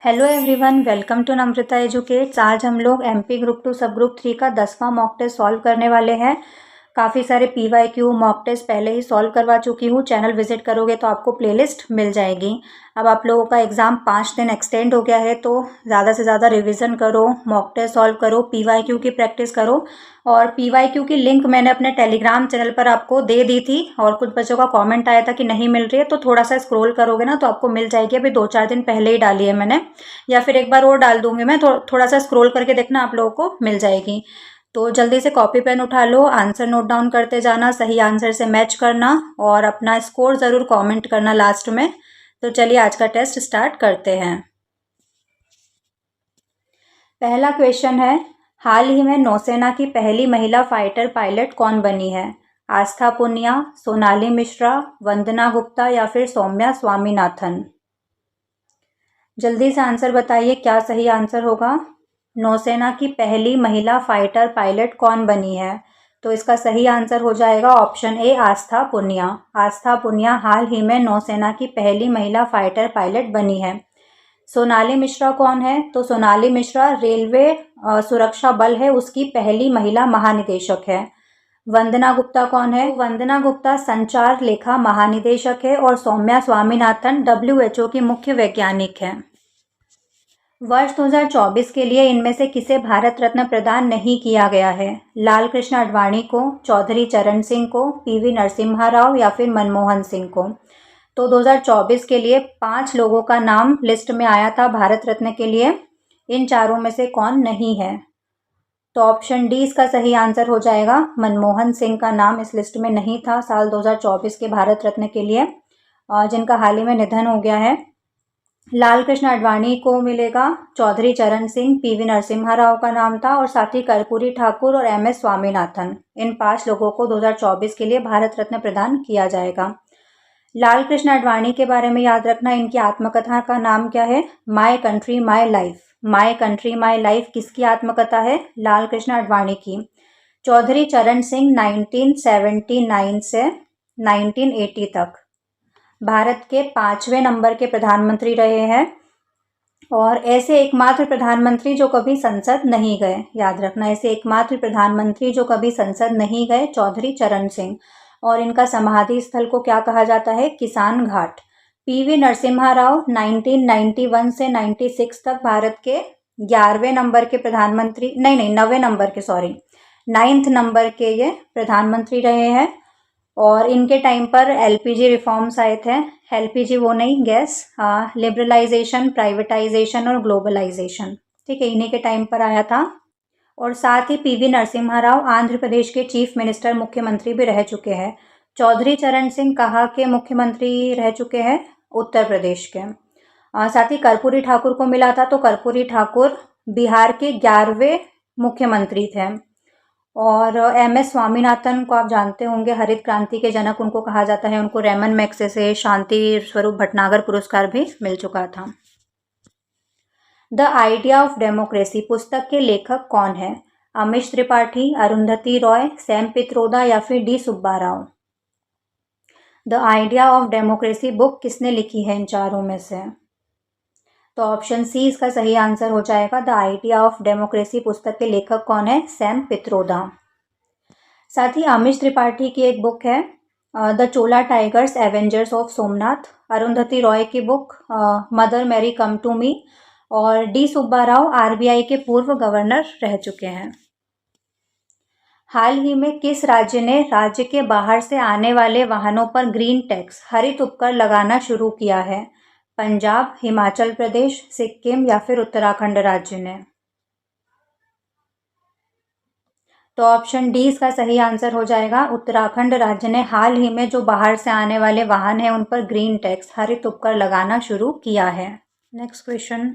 Hello everyone, welcome to Namrata Educates. आज हम लोग एमपी ग्रुप 2 सब ग्रुप 3 का 10वां मॉक टेस्ट सॉल्व करने वाले हैं। काफ़ी सारे पीवाईक्यू मॉक टेस्ट पहले ही सॉल्व करवा चुकी हूँ। चैनल विजिट करोगे तो आपको प्लेलिस्ट मिल जाएगी। अब आप लोगों का एग्ज़ाम 5 दिन एक्सटेंड हो गया है, तो ज़्यादा से ज़्यादा रिवीजन करो, मॉक टेस्ट सॉल्व करो, पीवाईक्यू की प्रैक्टिस करो। और पीवाईक्यू की लिंक मैंने अपने टेलीग्राम चैनल पर आपको दे दी थी और कुछ बच्चों का कमेंट आया था कि नहीं मिल रही है, तो थोड़ा सा स्क्रॉल करोगे ना तो आपको मिल जाएगी। अभी 2-4 दिन पहले ही डाली है मैंने, या फिर एक बार और डाल दूंगी मैं। थोड़ा सा स्क्रॉल करके देखना, आप लोगों को मिल जाएगी। तो जल्दी से कॉपी पेन उठा लो, आंसर नोट डाउन करते जाना, सही आंसर से मैच करना और अपना स्कोर ज़रूर कमेंट करना लास्ट में। तो चलिए आज का टेस्ट स्टार्ट करते हैं। पहला क्वेश्चन है, हाल ही में नौसेना की पहली महिला फाइटर पायलट कौन बनी है? आस्था पुनिया, सोनाली मिश्रा, वंदना गुप्ता या फिर सौम्या स्वामीनाथन। जल्दी से आंसर बताइए, क्या सही आंसर होगा? नौसेना की पहली महिला फाइटर पायलट कौन बनी है? तो इसका सही आंसर हो जाएगा ऑप्शन ए, आस्था पुनिया। आस्था पुनिया हाल ही में नौसेना की पहली महिला फाइटर पायलट बनी है। सोनाली मिश्रा कौन है? तो सोनाली मिश्रा रेलवे सुरक्षा बल है, उसकी पहली महिला महानिदेशक है। वंदना गुप्ता कौन है? वंदना गुप्ता संचार लेखा महानिदेशक है और सौम्या स्वामीनाथन WHO की मुख्य वैज्ञानिक है। वर्ष 2024 के लिए इनमें से किसे भारत रत्न प्रदान नहीं किया गया है? लाल कृष्ण आडवाणी को, चौधरी चरण सिंह को, PV नरसिम्हा राव या फिर मनमोहन सिंह को। तो 2024 के लिए 5 लोगों का नाम लिस्ट में आया था भारत रत्न के लिए। इन चारों में से कौन नहीं है? तो ऑप्शन डी इसका सही आंसर हो जाएगा। मनमोहन सिंह का नाम इस लिस्ट में नहीं था साल 2024 के भारत रत्न के लिए, जिनका हाल ही में निधन हो गया है। लाल कृष्ण आडवाणी को मिलेगा, चौधरी चरण सिंह, PV नरसिम्हा राव का नाम था और साथ ही कर्पूरी ठाकुर और MS स्वामीनाथन। इन 5 लोगों को 2024 के लिए भारत रत्न प्रदान किया जाएगा। लाल कृष्ण आडवाणी के बारे में याद रखना, इनकी आत्मकथा का नाम क्या है? My country my life. My country my life किसकी आत्मकथा है? लाल कृष्ण आडवाणी की। चौधरी चरण सिंह 1979 से 1980 तक भारत के 5वें नंबर के प्रधानमंत्री रहे हैं और ऐसे एकमात्र प्रधानमंत्री जो कभी संसद नहीं गए। याद रखना, ऐसे एकमात्र प्रधानमंत्री जो कभी संसद नहीं गए, चौधरी चरण सिंह। और इनका समाधि स्थल को क्या कहा जाता है? किसान घाट। PV नरसिम्हा राव 1991 से 96 तक भारत के 11वें नंबर के प्रधानमंत्री, नहीं 9वें नंबर के, सॉरी 9th नंबर के ये प्रधानमंत्री रहे हैं। और इनके टाइम पर LPG रिफॉर्म्स आए थे। LPG वो नहीं, गैस, लिबरलाइजेशन, प्राइवेटाइजेशन और ग्लोबलाइजेशन, ठीक है, इन्हीं के टाइम पर आया था। और साथ ही PV नरसिम्हा राव आंध्र प्रदेश के चीफ मिनिस्टर, मुख्यमंत्री भी रह चुके हैं। चौधरी चरण सिंह कहाँ के मुख्यमंत्री रह चुके हैं? उत्तर प्रदेश के। साथ ही कर्पूरी ठाकुर को मिला था, तो कर्पूरी ठाकुर बिहार के 11वें मुख्यमंत्री थे। और MS स्वामीनाथन को आप जानते होंगे, हरित क्रांति के जनक उनको कहा जाता है। उनको रैमन मैग्सेसे शांति स्वरूप भटनागर पुरस्कार भी मिल चुका था। द आइडिया ऑफ डेमोक्रेसी पुस्तक के लेखक कौन है? अमीश त्रिपाठी, अरुंधति रॉय, सैम पित्रोदा या फिर D Subba Rao. The idea of democracy book किसने लिखी है इन चारों में से? तो ऑप्शन सी इसका सही आंसर हो जाएगा। द आइडिया ऑफ डेमोक्रेसी पुस्तक के लेखक कौन है? सैम पित्रोदा। साथ ही अमीश त्रिपाठी की एक बुक है, the Chola tigers avengers of Somnath. Arundhati Roy की book mother Mary come to me. और D सुब्बा राव RBI के पूर्व गवर्नर रह चुके हैं। हाल ही में किस राज्य ने राज्य के बाहर से आने वाले वाहनों पर ग्रीन टैक्स, हरित उपकर लगाना शुरू किया है? पंजाब, हिमाचल प्रदेश, सिक्किम या फिर उत्तराखंड राज्य ने। तो ऑप्शन डी इसका सही आंसर हो जाएगा। उत्तराखंड राज्य ने हाल ही में जो बाहर से आने वाले वाहन हैं उन पर ग्रीन टैक्स, हरित उपकर लगाना शुरू किया है। नेक्स्ट क्वेश्चन,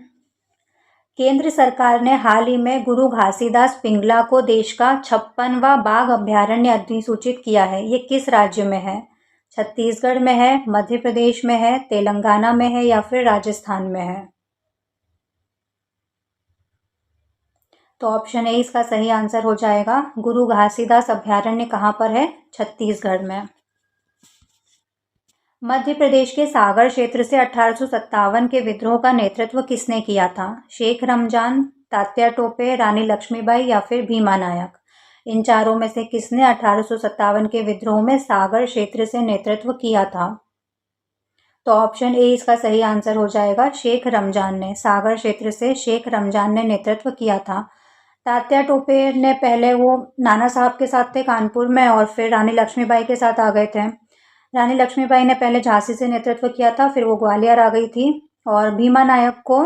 केंद्र सरकार ने हाल ही में गुरु घासीदास पिंगला को देश का 56वां बाघ अभयारण्य अधिसूचित किया है। ये किस राज्य में है? छत्तीसगढ़ में है, मध्य प्रदेश में है, तेलंगाना में है या फिर राजस्थान में है? तो ऑप्शन ए इसका सही आंसर हो जाएगा। गुरु घासीदास अभयारण्य कहाँ पर है? छत्तीसगढ़ में। मध्य प्रदेश के सागर क्षेत्र से 1857 के विद्रोह का नेतृत्व किसने किया था? शेख रमजान, तात्या टोपे, रानी लक्ष्मीबाई या फिर भीमा नायक? इन चारों में से किसने 1857 के विद्रोह में सागर क्षेत्र से नेतृत्व किया था? तो ऑप्शन ए इसका सही आंसर हो जाएगा, शेख रमजान ने। सागर क्षेत्र से शेख रमजान ने नेतृत्व किया था। तात्या टोपे ने पहले वो नाना साहब के साथ थे कानपुर में और फिर रानी लक्ष्मीबाई के साथ आ गए थे। रानी लक्ष्मीबाई ने पहले झांसी से नेतृत्व किया था, फिर वो ग्वालियर आ गई थी। और भीमा नायक को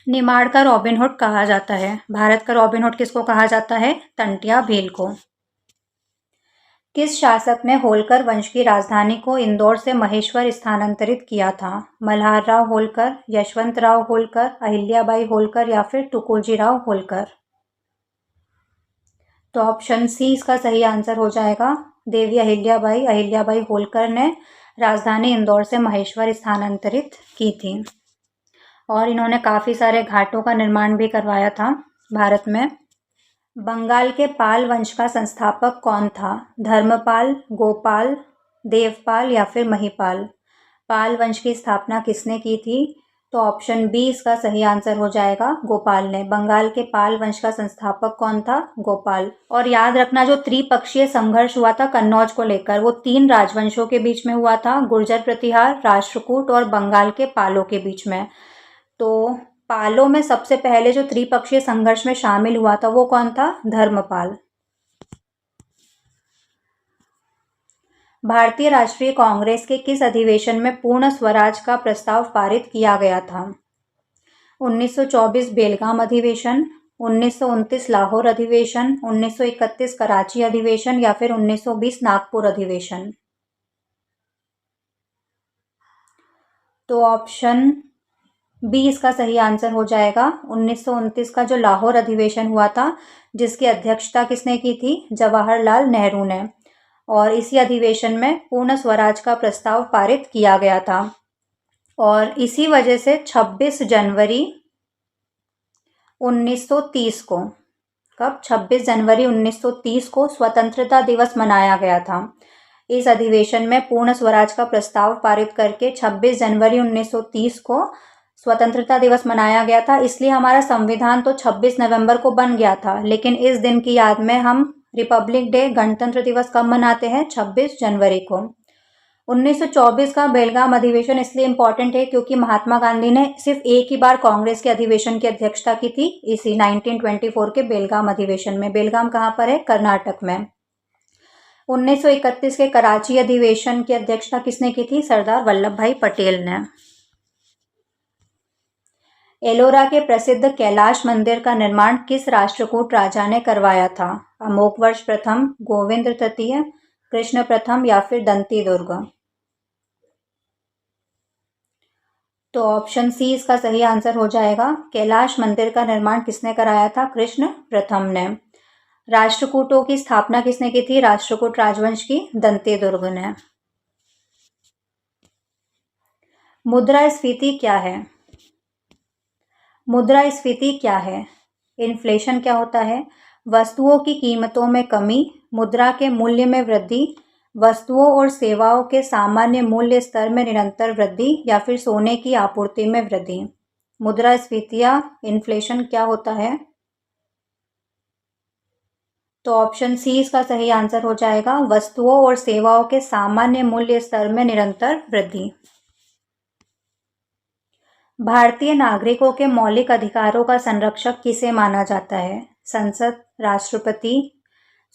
निमाड़ का रॉबिन हुड कहा जाता है। भारत का रॉबिन हुड किसको कहा जाता है? तंटिया भील को। किस शासक ने होलकर वंश की राजधानी को इंदौर से महेश्वर स्थानांतरित किया था? मल्हार राव होलकर, यशवंत राव होलकर, अहिल्याबाई होलकर या फिर तुकोजी राव होलकर? तो ऑप्शन सी इसका सही आंसर हो जाएगा, देवी अहिल्याबाई होलकर ने राजधानी इंदौर से महेश्वर स्थानांतरित की थी। और इन्होंने काफ़ी सारे घाटों का निर्माण भी करवाया था भारत में। बंगाल के पाल वंश का संस्थापक कौन था? धर्मपाल, गोपाल, देवपाल या फिर महिपाल? पाल वंश की स्थापना किसने की थी? तो ऑप्शन बी इसका सही आंसर हो जाएगा, गोपाल ने। बंगाल के पाल वंश का संस्थापक कौन था? गोपाल। और याद रखना, जो त्रिपक्षीय संघर्ष हुआ था कन्नौज को लेकर, वो 3 राजवंशों के बीच में हुआ था, गुर्जर प्रतिहार, राष्ट्रकूट और बंगाल के पालों के बीच में। तो पालों में सबसे पहले जो त्रिपक्षीय संघर्ष में शामिल हुआ था वो कौन था? धर्मपाल। भारतीय राष्ट्रीय कांग्रेस के किस अधिवेशन में पूर्ण स्वराज का प्रस्ताव पारित किया गया था? 1924 बेलगाम अधिवेशन, 1929 लाहौर अधिवेशन, 1931 कराची अधिवेशन या फिर 1920 नागपुर अधिवेशन? तो ऑप्शन बी इसका सही आंसर हो जाएगा, 1929 का जो लाहौर अधिवेशन हुआ था, जिसकी अध्यक्षता किसने की थी? जवाहरलाल नेहरू ने। और इसी अधिवेशन में पूर्ण स्वराज का प्रस्ताव पारित किया गया था। और इसी वजह से 26 जनवरी 1930 को, कब? 26 जनवरी 1930 को स्वतंत्रता दिवस मनाया गया था। इस अधिवेशन में पूर्ण स्वराज का प्रस्ताव पारित करके 26 जनवरी 1930 को स्वतंत्रता दिवस मनाया गया था। इसलिए हमारा संविधान तो 26 नवंबर को बन गया था, लेकिन इस दिन की याद में हम रिपब्लिक डे, गणतंत्र दिवस कब मनाते हैं? 26 जनवरी को। 1924 का बेलगाम अधिवेशन इसलिए इम्पोर्टेंट है क्योंकि महात्मा गांधी ने सिर्फ एक ही बार कांग्रेस के अधिवेशन की अध्यक्षता की थी, इसी 1924 के बेलगाम अधिवेशन में। बेलगाम कहाँ पर है? कर्नाटक में। 1931 के कराची अधिवेशन की अध्यक्षता किसने की थी? सरदार वल्लभ भाई पटेल ने। एलोरा के प्रसिद्ध कैलाश मंदिर का निर्माण किस राष्ट्रकूट राजा ने करवाया था? अमोघवर्ष प्रथम, गोविंद तृतीय, कृष्ण प्रथम या फिर दंती दुर्ग? तो ऑप्शन सी इसका सही आंसर हो जाएगा, कैलाश मंदिर का निर्माण किसने कराया था? कृष्ण प्रथम ने। राष्ट्रकूटों की स्थापना किसने की थी? राष्ट्रकूट राजवंश की? दंती दुर्ग ने। मुद्रास्फीति क्या है? मुद्रास्फीति क्या है? इन्फ्लेशन क्या होता है? वस्तुओं की कीमतों में कमी, मुद्रा के मूल्य में वृद्धि, वस्तुओं और सेवाओं के सामान्य मूल्य स्तर में निरंतर वृद्धि या फिर सोने की आपूर्ति में वृद्धि? मुद्रास्फीति या इन्फ्लेशन क्या होता है? तो ऑप्शन सी इसका सही आंसर हो जाएगा, वस्तुओं और सेवाओं के सामान्य मूल्य स्तर में निरंतर वृद्धि। भारतीय नागरिकों के मौलिक अधिकारों का संरक्षक किसे माना जाता है? संसद, राष्ट्रपति,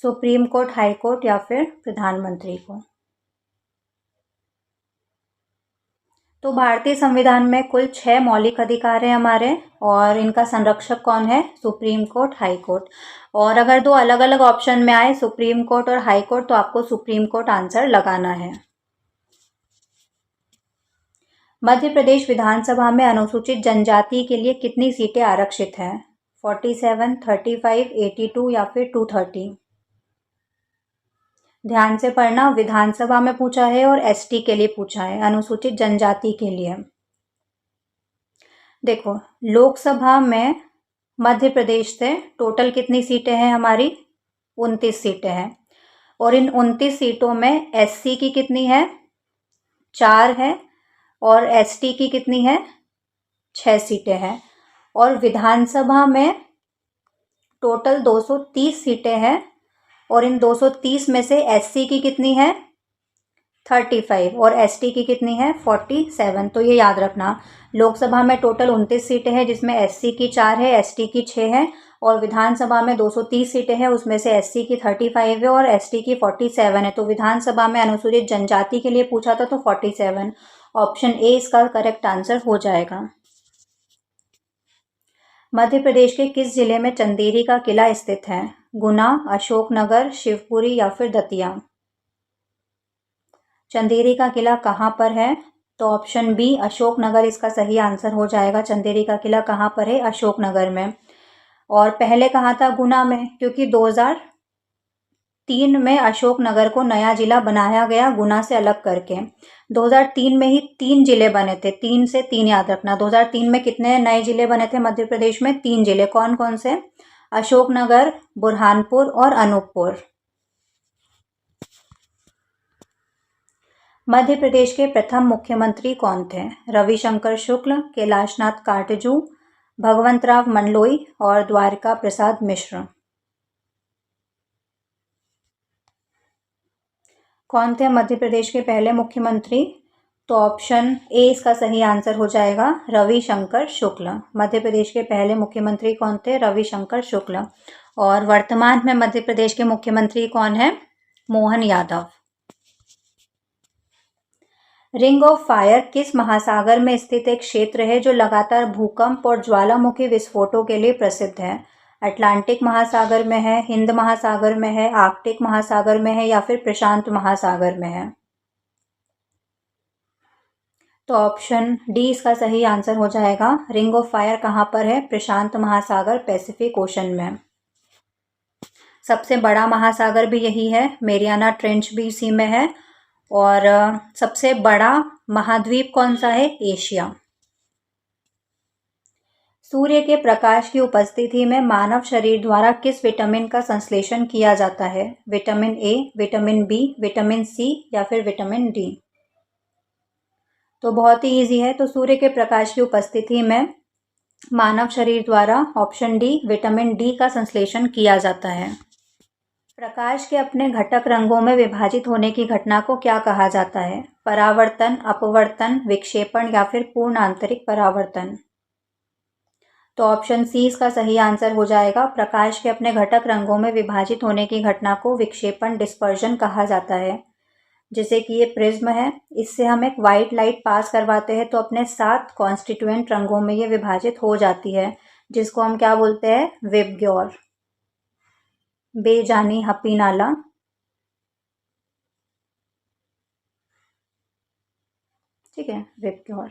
सुप्रीम कोर्ट, हाई कोर्ट या फिर प्रधानमंत्री को? तो भारतीय संविधान में कुल 6 मौलिक अधिकार हैं हमारे, और इनका संरक्षक कौन है? Supreme court, high court. और अगर दो अलग अलग ऑप्शन में आए, सुप्रीम कोर्ट और हाई कोर्ट, तो आपको सुप्रीम कोर्ट आंसर लगाना है। मध्य प्रदेश विधानसभा में अनुसूचित जनजाति के लिए कितनी सीटें आरक्षित हैं? 47, 35, 82 या फिर 230? ध्यान से पढ़ना, विधानसभा में पूछा है और एसटी के लिए पूछा है, अनुसूचित जनजाति के लिए। देखो, लोकसभा में मध्य प्रदेश से टोटल कितनी सीटें हैं हमारी? 29 सीटें हैं। और इन 29 सीटों में एससी की कितनी है? 4 है और एसटी की कितनी है, 6 सीटें हैं। और विधानसभा में टोटल 230 सीटें हैं और इन 230 में से एससी की कितनी है, 35 और एसटी की कितनी है, 47। तो ये याद रखना, लोकसभा में टोटल 29 सीटें हैं जिसमें एससी की 4 है, एसटी की 6 है, और विधानसभा में 230 सीटें हैं उसमें से एससी की 35 है और एसटी की 47 है। तो विधानसभा में अनुसूचित जनजाति के लिए पूछा था तो 47। ऑप्शन ए इसका करेक्ट आंसर हो जाएगा। मध्य प्रदेश के किस जिले में चंदेरी का किला स्थित है? गुना, अशोकनगर, शिवपुरी या फिर दतिया? चंदेरी का किला कहाँ पर है? तो ऑप्शन बी अशोकनगर इसका सही आंसर हो जाएगा। चंदेरी का किला कहाँ पर है? अशोकनगर में। और पहले कहाँ था? गुना में, क्योंकि 2003 में अशोकनगर को नया जिला बनाया गया गुना से अलग करके। 2003 में ही 3 जिले बने थे, 3 से 3 याद रखना। 2003 में कितने नए जिले बने थे मध्य प्रदेश में? 3 जिले। कौन कौन से? अशोकनगर, बुरहानपुर और अनूपपुर। मध्य प्रदेश के प्रथम मुख्यमंत्री कौन थे? रविशंकर शुक्ल, कैलाशनाथ काटजू, भगवंतराव मंडलोई और द्वारका प्रसाद मिश्र। कौन थे मध्य प्रदेश के पहले मुख्यमंत्री? तो ऑप्शन ए इसका सही आंसर हो जाएगा, रविशंकर शुक्ल। मध्य प्रदेश के पहले मुख्यमंत्री कौन थे? रविशंकर शुक्ल। और वर्तमान में मध्य प्रदेश के मुख्यमंत्री कौन है? Mohan Yadav. Ring of fire किस महासागर में स्थित एक क्षेत्र है जो लगातार भूकंप और ज्वालामुखी विस्फोटों के लिए प्रसिद्ध है? अटलांटिक महासागर में है, हिंद महासागर में है, आर्कटिक महासागर में है या फिर प्रशांत महासागर में है? तो ऑप्शन डी इसका सही आंसर हो जाएगा। रिंग ऑफ फायर कहाँ पर है? प्रशांत महासागर, पैसिफिक ओशन में। सबसे बड़ा महासागर भी यही है, मेरियाना ट्रेंच भी इसी में है। और सबसे बड़ा महाद्वीप कौन सा है? एशिया। सूर्य के प्रकाश की उपस्थिति में मानव शरीर द्वारा किस विटामिन का संश्लेषण किया जाता है? Vitamin A, vitamin B, vitamin C या फिर विटामिन डी? तो बहुत ही इजी है। तो सूर्य के प्रकाश की उपस्थिति में मानव शरीर द्वारा ऑप्शन डी विटामिन डी का संश्लेषण किया जाता है। प्रकाश के अपने घटक रंगों में विभाजित होने की घटना को क्या कहा जाता है? परावर्तन, अपवर्तन, विक्षेपण या फिर पूर्ण आंतरिक परावर्तन? तो ऑप्शन सी इसका सही आंसर हो जाएगा। प्रकाश के अपने घटक रंगों में विभाजित होने की घटना को विक्षेपण, डिस्पर्जन कहा जाता है। जैसे कि ये प्रिज्म है, इससे हम एक वाइट लाइट पास करवाते हैं तो अपने 7 कॉन्स्टिट्यूएंट रंगों में ये विभाजित हो जाती है, जिसको हम क्या बोलते हैं? विबग्योर। बेजानी हपी नाला। ठीक है, विबग्योर।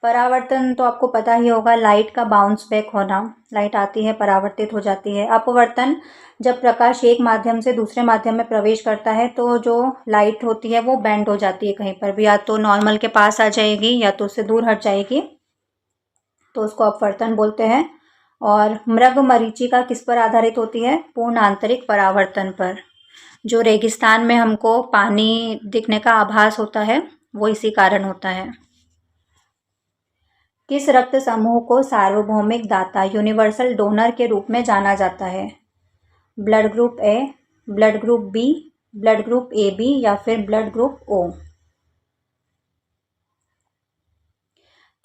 परावर्तन तो आपको पता ही होगा, लाइट का बाउंस बैक होना, लाइट आती है परावर्तित हो जाती है। अपवर्तन, जब प्रकाश एक माध्यम से दूसरे माध्यम में प्रवेश करता है तो जो लाइट होती है वो बेंड हो जाती है कहीं पर भी, या तो नॉर्मल के पास आ जाएगी या तो उससे दूर हट जाएगी, तो उसको अपवर्तन बोलते हैं। और मृग मरीचिका किस पर आधारित होती है? पूर्ण आंतरिक परावर्तन पर। जो रेगिस्तान में हमको पानी दिखने का आभास होता है वो इसी कारण होता है। किस रक्त समूह को सार्वभौमिक दाता, यूनिवर्सल डोनर के रूप में जाना जाता है? Blood group A, blood group B, blood group A B या फिर ब्लड ग्रुप ओ?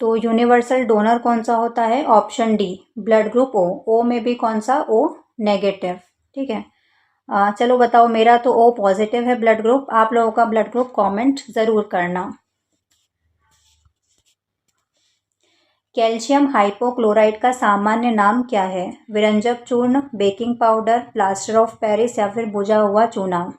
तो यूनिवर्सल डोनर कौन सा होता है? Option D blood group O. O में भी कौन सा? O negative. ठीक है, चलो बताओ, मेरा तो ओ पॉजिटिव है ब्लड ग्रुप। आप लोगों का ब्लड ग्रुप कमेंट ज़रूर करना। कैल्शियम हाइपोक्लोराइट का सामान्य नाम क्या है? विरंजक चूर्ण, baking powder, plaster of Paris या फिर बुझा हुआ चूना?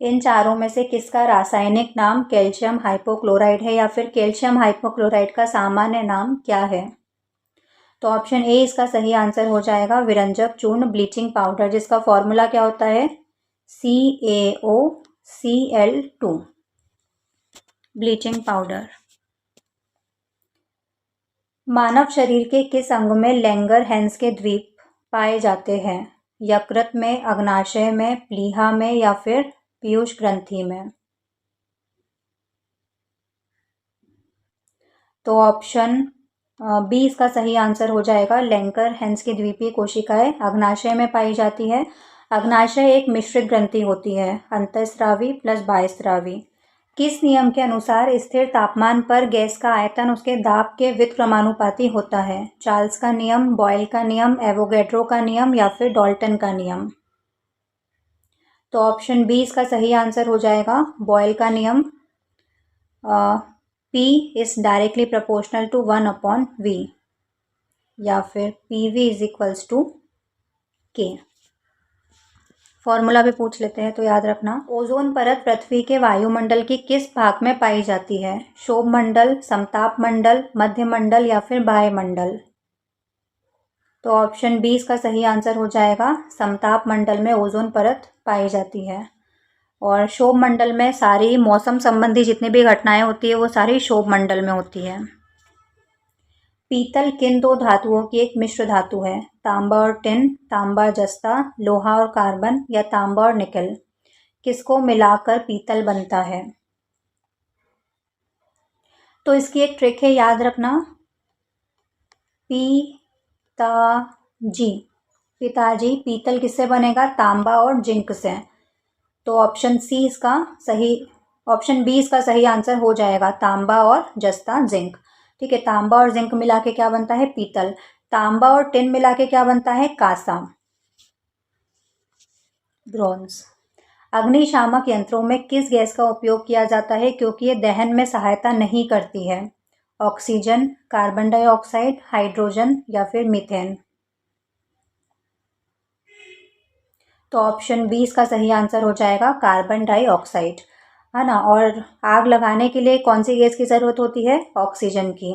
इन चारों में से किसका रासायनिक नाम कैल्शियम हाइपोक्लोराइड है या फिर कैल्शियम हाइपोक्लोराइड का सामान्य नाम क्या है? तो ऑप्शन ए इसका सही आंसर हो जाएगा, विरंजक चूर्ण, ब्लीचिंग पाउडर, जिसका फॉर्मूला क्या होता है? CaOCl2, bleaching powder. मानव शरीर के किस अंग में लैंगर-हैंस के द्वीप पाए जाते हैं? यकृत में, अग्नाशय में, प्लीहा में या फिर पीयूष ग्रंथि में। तो ऑप्शन बी इसका सही आंसर हो जाएगा। लैंकर हैंस की द्वीपीय कोशिकाएं अग्नाशय में पाई जाती है। अग्नाशय एक मिश्रित ग्रंथि होती है, अंतःस्रावी प्लस बाह्यस्रावी। किस नियम के अनुसार स्थिर तापमान पर गैस का आयतन उसके दाब के व्युत्क्रमानुपाती होता है? चार्ल्स का नियम, बॉयल का नियम, एवोगैड्रो का नियम या फिर डाल्टन का नियम? तो ऑप्शन बी इसका सही आंसर हो जाएगा, बॉयल का नियम। P is directly proportional to 1/V या फिर PV is equals to K। Formula भी पूछ लेते हैं तो याद रखना। ओजोन परत पृथ्वी के वायुमंडल की किस भाग में पाई जाती है? क्षोभ मंडल, समताप मंडल, मध्य मंडल या फिर बाह्य मंडल? तो ऑप्शन बी इसका सही आंसर हो जाएगा। समताप मंडल में ओजोन परत पाई जाती है। और क्षोभ मंडल में सारी मौसम संबंधी जितनी भी घटनाएं होती है वो सारी क्षोभ मंडल में होती है। पीतल किन दो धातुओं की एक मिश्र धातु है? तांबा और टिन, तांबा जस्ता, लोहा और कार्बन या तांबा और निकल? किसको मिलाकर पीतल बनता है? तो इसकी एक ट्रिक है, याद रखना। पिताजी पीतल किससे बनेगा? तांबा और जिंक से। तो ऑप्शन बी इसका सही आंसर हो जाएगा, तांबा और जस्ता जिंक। ठीक है, तांबा और जिंक मिला के क्या बनता है? पीतल। तांबा और टिन मिला के क्या बनता है? कांसा, ब्रॉन्ज। अग्निशामक यंत्रों में किस गैस का उपयोग किया जाता है क्योंकि ये दहन में सहायता नहीं करती है? ऑक्सीजन, कार्बन डाइऑक्साइड, हाइड्रोजन या फिर मीथेन? तो ऑप्शन बी इसका सही आंसर हो जाएगा, कार्बन डाइऑक्साइड, है ना। और आग लगाने के लिए कौन सी गैस की ज़रूरत होती है? ऑक्सीजन की,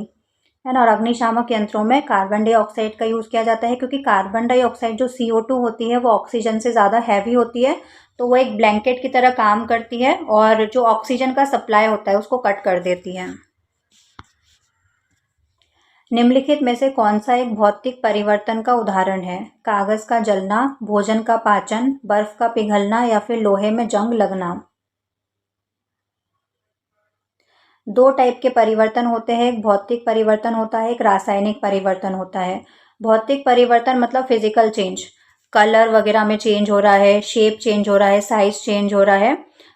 है ना। और अग्निशामक यंत्रों में कार्बन डाइऑक्साइड का यूज़ किया जाता है क्योंकि कार्बन डाइऑक्साइड जो CO2 होती है वो ऑक्सीजन से ज़्यादा हैवी होती है, तो वो एक ब्लैंकेट की तरह काम करती है और जो ऑक्सीजन का सप्लाई होता है उसको कट कर देती है। निम्नलिखित में से कौन सा एक भौतिक परिवर्तन का उदाहरण है? कागज का जलना, भोजन का पाचन, बर्फ का पिघलना या फिर लोहे में जंग लगना? दो टाइप के परिवर्तन होते हैं, एक भौतिक परिवर्तन होता है, एक रासायनिक परिवर्तन होता है। भौतिक परिवर्तन मतलब फिजिकल चेंज, कलर वगैरह में चेंज हो रहा है, शेप चेंज हो रहा है, साइज चेंज हो रहा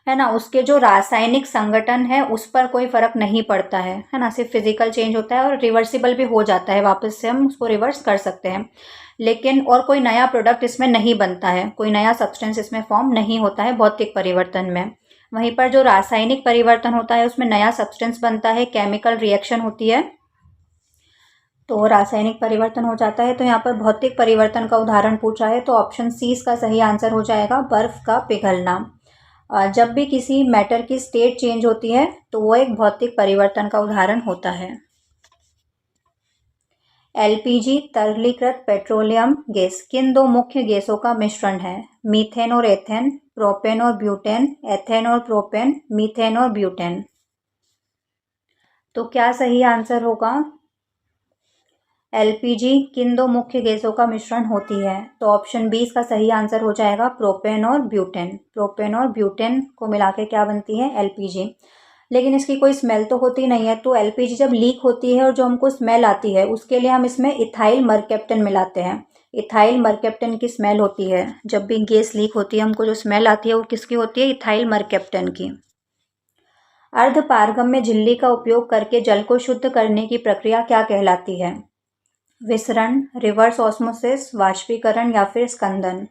है ना। उसके जो रासायनिक संगठन है उस पर कोई फर्क नहीं पड़ता है ना, सिर्फ फिजिकल चेंज होता है और रिवर्सिबल भी हो जाता है, वापस से हम उसको रिवर्स कर सकते हैं। लेकिन और कोई नया प्रोडक्ट इसमें नहीं बनता है, कोई नया सब्सटेंस इसमें फॉर्म नहीं होता है भौतिक परिवर्तन में। वहीं पर जो रासायनिक परिवर्तन होता है उसमें नया सब्सटेंस बनता है, केमिकल रिएक्शन होती है, तो रासायनिक परिवर्तन हो जाता है। तो यहाँ पर भौतिक परिवर्तन का उदाहरण पूछा है, तो ऑप्शन सी इसका सही आंसर हो जाएगा, बर्फ का पिघलना। जब भी किसी मैटर की स्टेट चेंज होती है तो वो एक भौतिक परिवर्तन का उदाहरण होता है। LPG तरलीकृत पेट्रोलियम गैस किन दो मुख्य गैसों का मिश्रण है? मीथेन और एथेन, प्रोपेन और ब्यूटेन, एथेन और प्रोपेन, मीथेन और ब्यूटेन? तो क्या सही आंसर होगा? LPG किन दो मुख्य गैसों का मिश्रण होती है? तो ऑप्शन बी इसका सही आंसर हो जाएगा, प्रोपेन और ब्यूटेन। प्रोपेन और ब्यूटेन को मिला के क्या बनती है? LPG। लेकिन इसकी कोई स्मेल तो होती नहीं है, तो LPG जब लीक होती है और जो हमको स्मेल आती है उसके लिए हम इसमें इथाइल मरकैप्टन मिलाते हैं। इथाइल मरकैप्टन की स्मेल होती है, जब भी गैस लीक होती है हमको जो स्मेल आती है वो किसकी होती है? इथाइल मरकैप्टन की। अर्धपारगम्य झिल्ली का उपयोग करके जल को शुद्ध करने की प्रक्रिया क्या कहलाती है? विसरण, रिवर्स ऑस्मोसिस, वाष्पीकरण या फिर स्कंदन?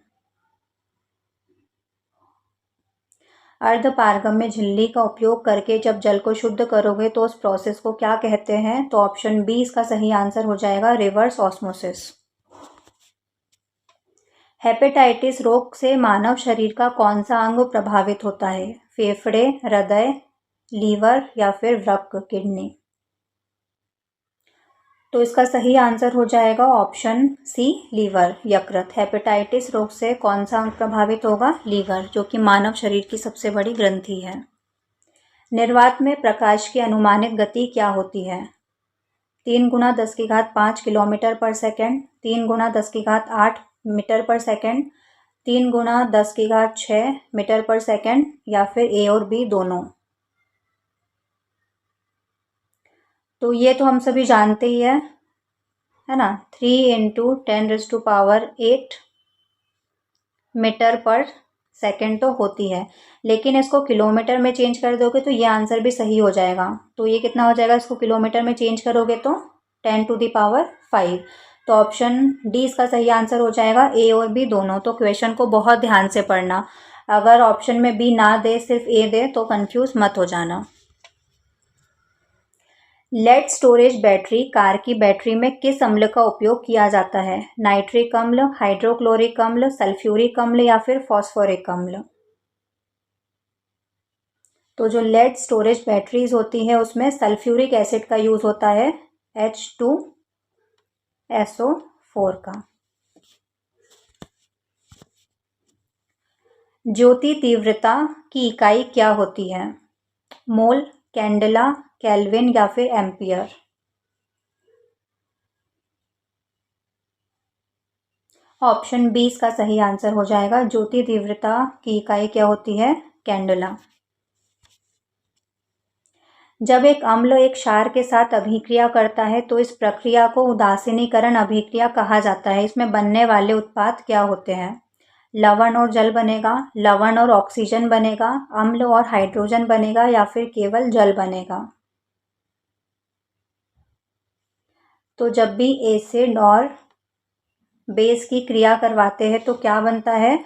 अर्धपारगम्य झिल्ली का उपयोग करके जब जल को शुद्ध करोगे तो उस प्रोसेस को क्या कहते हैं? तो ऑप्शन बी इसका सही आंसर हो जाएगा, रिवर्स ऑस्मोसिस। हेपेटाइटिस रोग से मानव शरीर का कौन सा अंग प्रभावित होता है? फेफड़े, हृदय, लीवर या फिर वृक्क, किडनी? तो इसका सही आंसर हो जाएगा ऑप्शन सी, लीवर, यकृत। हेपेटाइटिस रोग से कौन सा अंग प्रभावित होगा? लीवर, जो कि मानव शरीर की सबसे बड़ी ग्रंथि है। निर्वात में प्रकाश की अनुमानित गति क्या होती है? 3 × 10⁵ किलोमीटर पर सेकेंड, 3 × 10⁸ मीटर पर सेकेंड, 3 × 10⁶ मीटर पर सेकेंड, या फिर ए और बी दोनों। तो ये तो हम सभी जानते ही है ना। 3 × 10⁸ मीटर पर सेकेंड तो होती है, लेकिन इसको किलोमीटर में चेंज कर दोगे तो ये आंसर भी सही हो जाएगा। तो ये कितना हो जाएगा, इसको किलोमीटर में चेंज करोगे तो 10⁵। तो ऑप्शन डी इसका सही आंसर हो जाएगा, ए और बी दोनों। तो क्वेश्चन को बहुत ध्यान से पढ़ना, अगर ऑप्शन में बी ना दे सिर्फ ए दे तो कंफ्यूज मत हो जाना। लेड स्टोरेज बैटरी कार की बैटरी में किस अम्ल का उपयोग किया जाता है? नाइट्रिक अम्ल, हाइड्रोक्लोरिक अम्ल, सल्फ्यूरिक अम्ल या फिर फॉस्फोरिक अम्ल? तो जो लेड स्टोरेज बैटरीज होती है उसमें सल्फ्यूरिक एसिड का यूज होता है, H2SO4 का। ज्योति तीव्रता की इकाई क्या होती है? मोल, कैंडेला, केल्विन या फिर एम्पियर? ऑप्शन बी इसका सही आंसर हो जाएगा। ज्योति तीव्रता की इकाई क्या होती है? कैंडेला। जब एक अम्ल एक क्षार के साथ अभिक्रिया करता है तो इस प्रक्रिया को उदासीनीकरण अभिक्रिया कहा जाता है। इसमें बनने वाले उत्पाद क्या होते हैं? लवण और जल बनेगा, लवण और ऑक्सीजन बनेगा, अम्ल और हाइड्रोजन बनेगा या फिर केवल जल बनेगा? तो जब भी एसिड और बेस की क्रिया करवाते हैं तो क्या बनता है?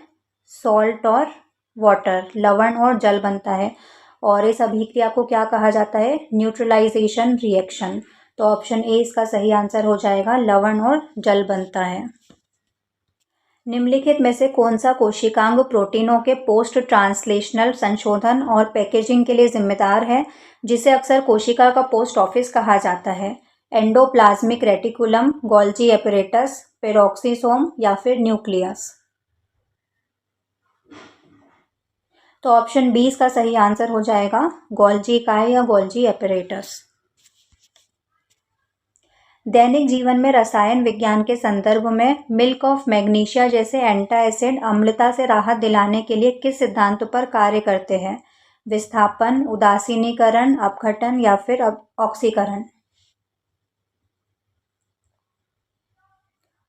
सॉल्ट और वाटर, लवण और जल बनता है। और इस अभिक्रिया को क्या कहा जाता है? Neutralisation reaction. तो ऑप्शन ए इसका सही आंसर हो जाएगा, लवण और जल बनता है। निम्नलिखित में से कौन सा कोशिकांग प्रोटीनों के पोस्ट ट्रांसलेशनल संशोधन और पैकेजिंग के लिए जिम्मेदार है, जिसे अक्सर कोशिका का पोस्ट ऑफिस कहा जाता है? Endoplasmic reticulum, Golgi apparatus, peroxisome या फिर न्यूक्लियस? तो ऑप्शन बी इसका सही आंसर हो जाएगा, गोल्जी इकाई या गोल्जी एपरेटस। दैनिक जीवन में रसायन विज्ञान के संदर्भ में मिल्क ऑफ मैग्नीशिया जैसे एंटासिड अम्लता से राहत दिलाने के लिए किस सिद्धांत पर कार्य करते हैं? विस्थापन, उदासीनीकरण, अपघटन या फिर ऑक्सीकरण?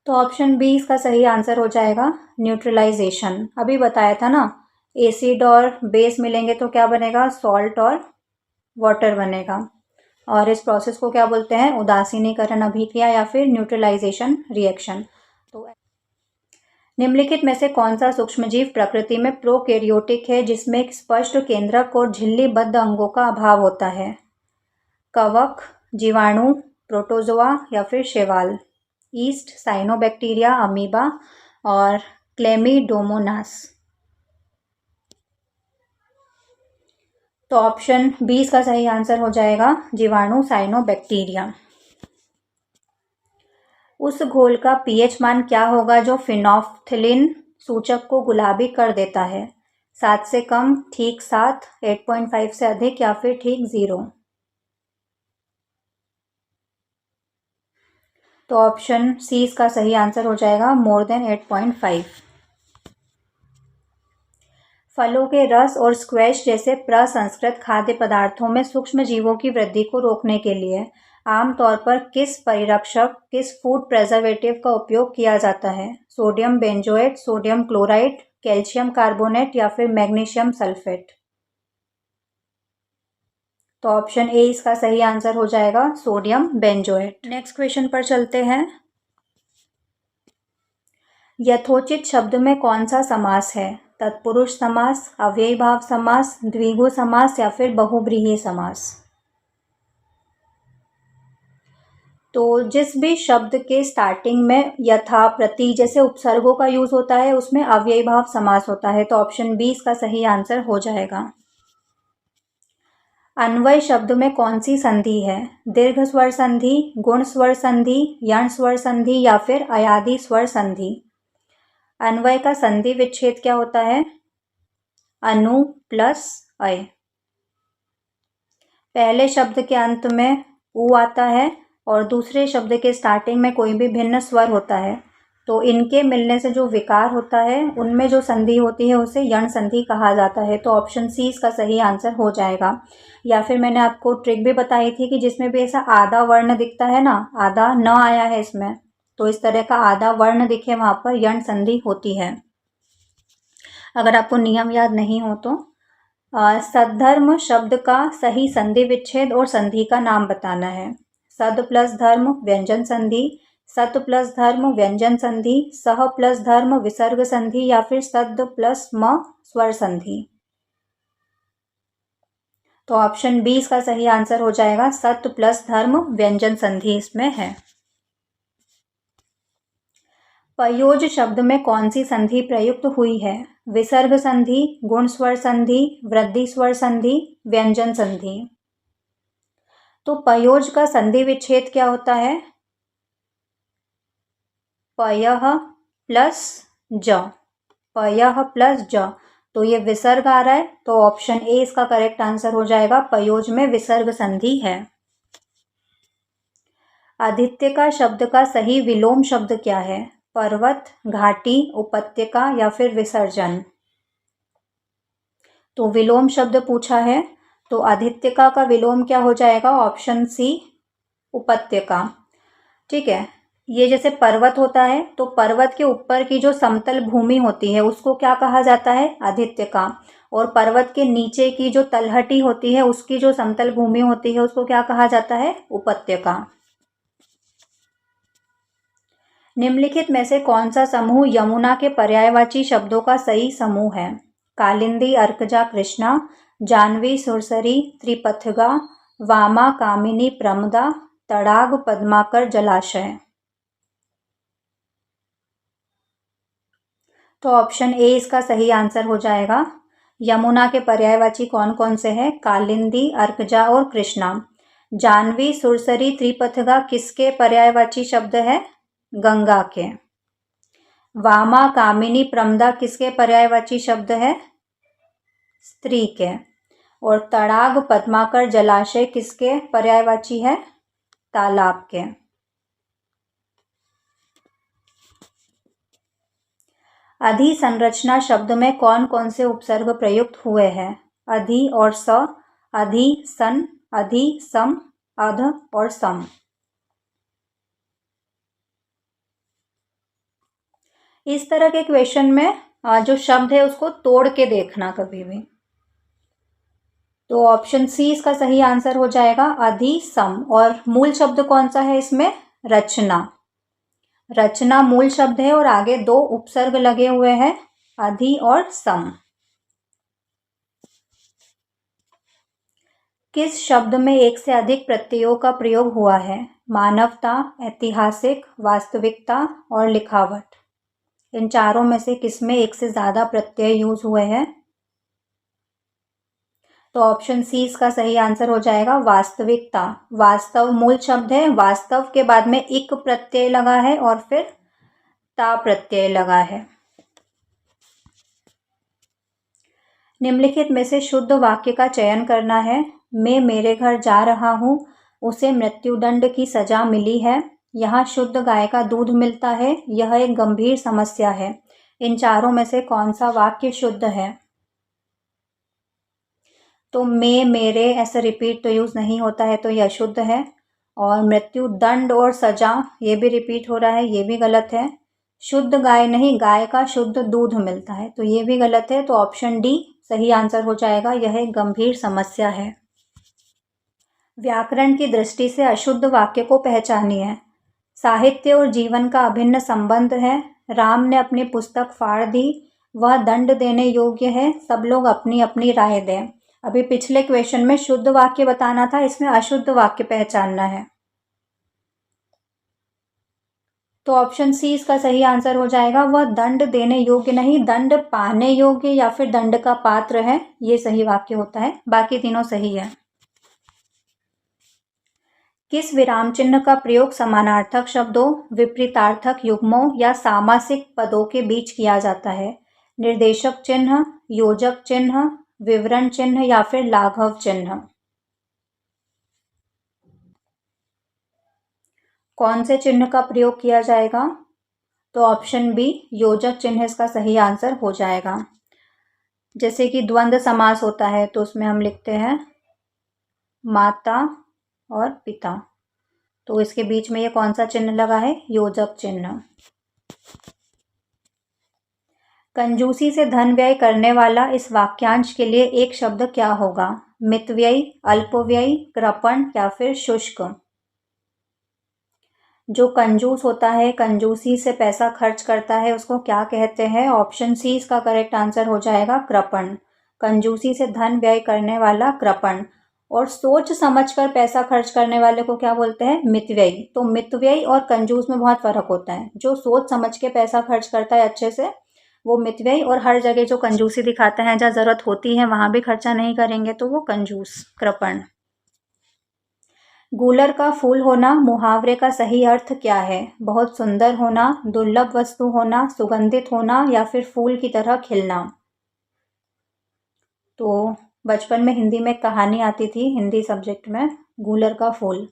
तो ऑप्शन बी इसका सही आंसर हो जाएगा, न्यूट्रलाइजेशन। अभी बताया था ना, एसिड और बेस मिलेंगे तो क्या बनेगा? सॉल्ट और वाटर बनेगा। और इस प्रोसेस को क्या बोलते हैं? उदासीनीकरण अभिक्रिया या फिर न्यूट्रलाइजेशन रिएक्शन। तो निम्नलिखित में से कौन सा सूक्ष्मजीव प्रकृति में प्रोकैरियोटिक है जिसमें एक स्पष्ट केंद्रक और झिल्लीबद्ध अंगों का अभाव होता है? कवक, जीवाणु, प्रोटोजोआ या फिर शैवाल? ईस्ट, साइनोबैक्टीरिया, अमीबा और क्लेमिडोमोनास? तो ऑप्शन बी इसका सही आंसर हो जाएगा, जीवाणु, साइनोबैक्टीरिया। उस घोल का पीएच मान क्या होगा जो फिनोल्फ्थालीन सूचक को गुलाबी कर देता है? 7 से कम, ठीक 7, 8.5 से अधिक या फिर ठीक 0? तो ऑप्शन सी इसका सही आंसर हो जाएगा, मोर देन 8.5। फलों के रस और स्क्वैश जैसे प्रसंस्कृत खाद्य पदार्थों में सूक्ष्म जीवों की वृद्धि को रोकने के लिए आमतौर पर किस परिरक्षक, किस फूड प्रेजर्वेटिव का उपयोग किया जाता है? Sodium benzoate, sodium chloride, calcium carbonate या फिर मैग्नीशियम सल्फेट? तो ऑप्शन ए इसका सही आंसर हो जाएगा, सोडियम बेंजोएट। नेक्स्ट क्वेश्चन पर चलते हैं। यथोचित शब्द में कौन सा समास है? तत्पुरुष समास, अव्ययीभाव समास, द्विगु समास या फिर बहुव्रीहि समास? तो जिस भी शब्द के स्टार्टिंग में यथा, प्रति जैसे उपसर्गों का यूज होता है उसमें अव्ययीभाव समास होता है। तो ऑप्शन बी इसका सही आंसर हो जाएगा। अन्वय शब्द में कौन सी संधि है? दीर्घ स्वर संधि, गुण स्वर संधि, यण स्वर संधि या फिर अयादि स्वर संधि? अन्वय का संधि विच्छेद क्या होता है? अनु प्लस अय। पहले शब्द के अंत में उ आता है और दूसरे शब्द के स्टार्टिंग में कोई भी भिन्न स्वर होता है तो इनके मिलने से जो विकार होता है उनमें जो संधि होती है उसे यण संधि कहा जाता है। तो ऑप्शन सी इसका सही आंसर हो जाएगा। या फिर मैंने आपको ट्रिक भी बताई थी कि जिसमें भी ऐसा आधा वर्ण दिखता है ना, आधा न आया है इसमें, तो इस तरह का आधा वर्ण दिखे वहाँ पर यण संधि होती है। अगर आपको नियम याद नहीं हो तो सद्धर्म शब्द का सही संधि विच्छेद और संधि का नाम बताना है। सद प्लस धर्म व्यंजन संधि, सत प्लस धर्म व्यंजन संधि, सह प्लस धर्म विसर्ग संधि या फिर सद प्लस म स्वर संधि। तो ऑप्शन बी इसका सही आंसर हो जाएगा। सत प्लस धर्म व्यंजन संधि इसमें है। पयोज शब्द में कौन सी संधि प्रयुक्त हुई है? विसर्ग संधि, गुण स्वर संधि, वृद्धि स्वर संधि, व्यंजन संधि। तो पयोज का संधि विच्छेद क्या होता है? पयः प्लस ज, पयः प्लस ज। तो ये विसर्ग आ रहा है, तो ऑप्शन ए इसका करेक्ट आंसर हो जाएगा। पयोज में विसर्ग संधि है। आदित्यका शब्द का सही विलोम शब्द क्या है? पर्वत, घाटी, उपत्यका या फिर विसर्जन। तो विलोम शब्द पूछा है, तो आदित्यका का विलोम क्या हो जाएगा? ऑप्शन सी उपत्यका। ठीक है, ये जैसे पर्वत होता है तो पर्वत के ऊपर की जो समतल भूमि होती है उसको क्या कहा जाता है? आदित्यका। और पर्वत के नीचे की जो तलहटी होती है उसकी जो समतल भूमि होती है उसको क्या कहा जाता है? उपत्यका। निम्नलिखित में से कौन सा समूह यमुना के पर्यायवाची शब्दों का सही समूह है? कालिंदी अर्कजा कृष्णा, जानवी सुरसरी त्रिपथगा, वामा कामिनी प्रमदा, तड़ाग पद्माकर जलाशय। तो ऑप्शन ए इसका सही आंसर हो जाएगा। यमुना के पर्यायवाची कौन कौन से हैं? कालिंदी अर्कजा और कृष्णा। जानवी सुरसरी त्रिपथगा किसके पर्यायवाची शब्द है? गंगा के। वामा कामिनी प्रमदा किसके पर्यायवाची शब्द है? स्त्री के। और तड़ाग पद्माकर जलाशय किसके पर्यायवाची है? तालाब के। अधिसंरचना शब्द में कौन कौन से उपसर्ग प्रयुक्त हुए हैं? अधि और स, अधि सन, अधि सम, अध और सम। इस तरह के क्वेश्चन में जो शब्द है उसको तोड़ के देखना कभी भी। तो ऑप्शन सी इसका सही आंसर हो जाएगा, अधि सम। और मूल शब्द कौन सा है इसमें? रचना। रचना मूल शब्द है और आगे दो उपसर्ग लगे हुए हैं, अधि और सम। किस शब्द में एक से अधिक प्रत्ययों का प्रयोग हुआ है? मानवता, ऐतिहासिक, वास्तविकता और लिखावट। इन चारों में से किसमें एक से ज़्यादा प्रत्यय यूज हुए हैं? तो ऑप्शन सी इसका सही आंसर हो जाएगा, वास्तविकता। वास्तव मूल शब्द है, वास्तव के बाद में इक प्रत्यय लगा है और फिर ता प्रत्यय लगा है। निम्नलिखित में से शुद्ध वाक्य का चयन करना है। मैं मेरे घर जा रहा हूँ, उसे मृत्युदंड की सजा मिली है। यहाँ शुद्ध गाय का दूध मिलता है, यह एक गंभीर समस्या है। इन चारों में से कौन सा वाक्य शुद्ध है? तो मैं मेरे ऐसा रिपीट तो यूज़ नहीं होता है, तो यह अशुद्ध है। और मृत्यु दंड और सजा ये भी रिपीट हो रहा है, ये भी गलत है। शुद्ध गाय नहीं, गाय का शुद्ध दूध मिलता है, तो ये भी गलत है। तो ऑप्शन डी सही आंसर हो जाएगा, यह एक गंभीर समस्या है। व्याकरण की दृष्टि से अशुद्ध वाक्य को पहचानिए। साहित्य और जीवन का अभिन्न संबंध है। राम ने अपनी पुस्तक फाड़ दी, वह दंड देने योग्य है, सब लोग अपनी अपनी राय दें। अभी पिछले क्वेश्चन में शुद्ध वाक्य बताना था, इसमें अशुद्ध वाक्य पहचानना है। तो ऑप्शन सी इसका सही आंसर हो जाएगा, वह दंड देने योग्य नहीं, दंड पाने योग्य या फिर दंड का पात्र है, ये सही वाक्य होता है। बाकी तीनों सही है। किस विराम चिन्ह का प्रयोग समानार्थक शब्दों, विपरीतार्थक युग्मों या सामासिक पदों के बीच किया जाता है? निर्देशक चिन्ह, योजक चिन्ह, विवरण चिन्ह या फिर लाघव चिन्ह। कौन से चिन्ह का प्रयोग किया जाएगा? तो ऑप्शन बी योजक चिन्ह इसका सही आंसर हो जाएगा। जैसे कि द्वंद्व समास होता है तो उसमें हम लिखते हैं माता और पिता, तो इसके बीच में ये कौन सा चिन्ह लगा है? योजक चिन्ह। कंजूसी से धन व्यय करने वाला इस वाक्यांश के लिए एक शब्द क्या होगा? मितव्ययी, अल्पव्ययी, कृपण या फिर शुष्क। जो कंजूस होता है, कंजूसी से पैसा खर्च करता है, उसको क्या कहते हैं? ऑप्शन सी इसका करेक्ट आंसर हो जाएगा, कृपण। कंजूसी से धन व्यय करने वाला कृपण। और सोच समझकर पैसा खर्च करने वाले को क्या बोलते हैं? मितव्ययी। तो मितव्ययी और कंजूस में बहुत फर्क होता है। जो सोच समझ के पैसा खर्च करता है अच्छे से, वो मितव्ययी, और हर जगह जो कंजूसी दिखाते हैं, जहाँ ज़रूरत होती है वहाँ भी खर्चा नहीं करेंगे, तो वो कंजूस, कृपण। गूलर का फूल होना मुहावरे का सही अर्थ क्या है? बहुत सुंदर होना, दुर्लभ वस्तु होना, सुगंधित होना या फिर फूल की तरह खिलना। तो बचपन में हिंदी में कहानी आती थी, हिंदी सब्जेक्ट में, गूलर का फूल।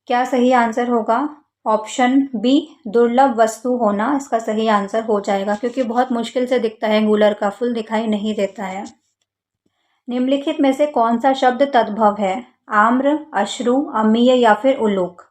क्या सही आंसर होगा? ऑप्शन बी दुर्लभ वस्तु होना इसका सही आंसर हो जाएगा, क्योंकि बहुत मुश्किल से दिखता है गूलर का फूल, दिखाई नहीं देता है। निम्नलिखित में से कौन सा शब्द तद्भव है? आम्र, अश्रु, अमीय या फिर उलूक।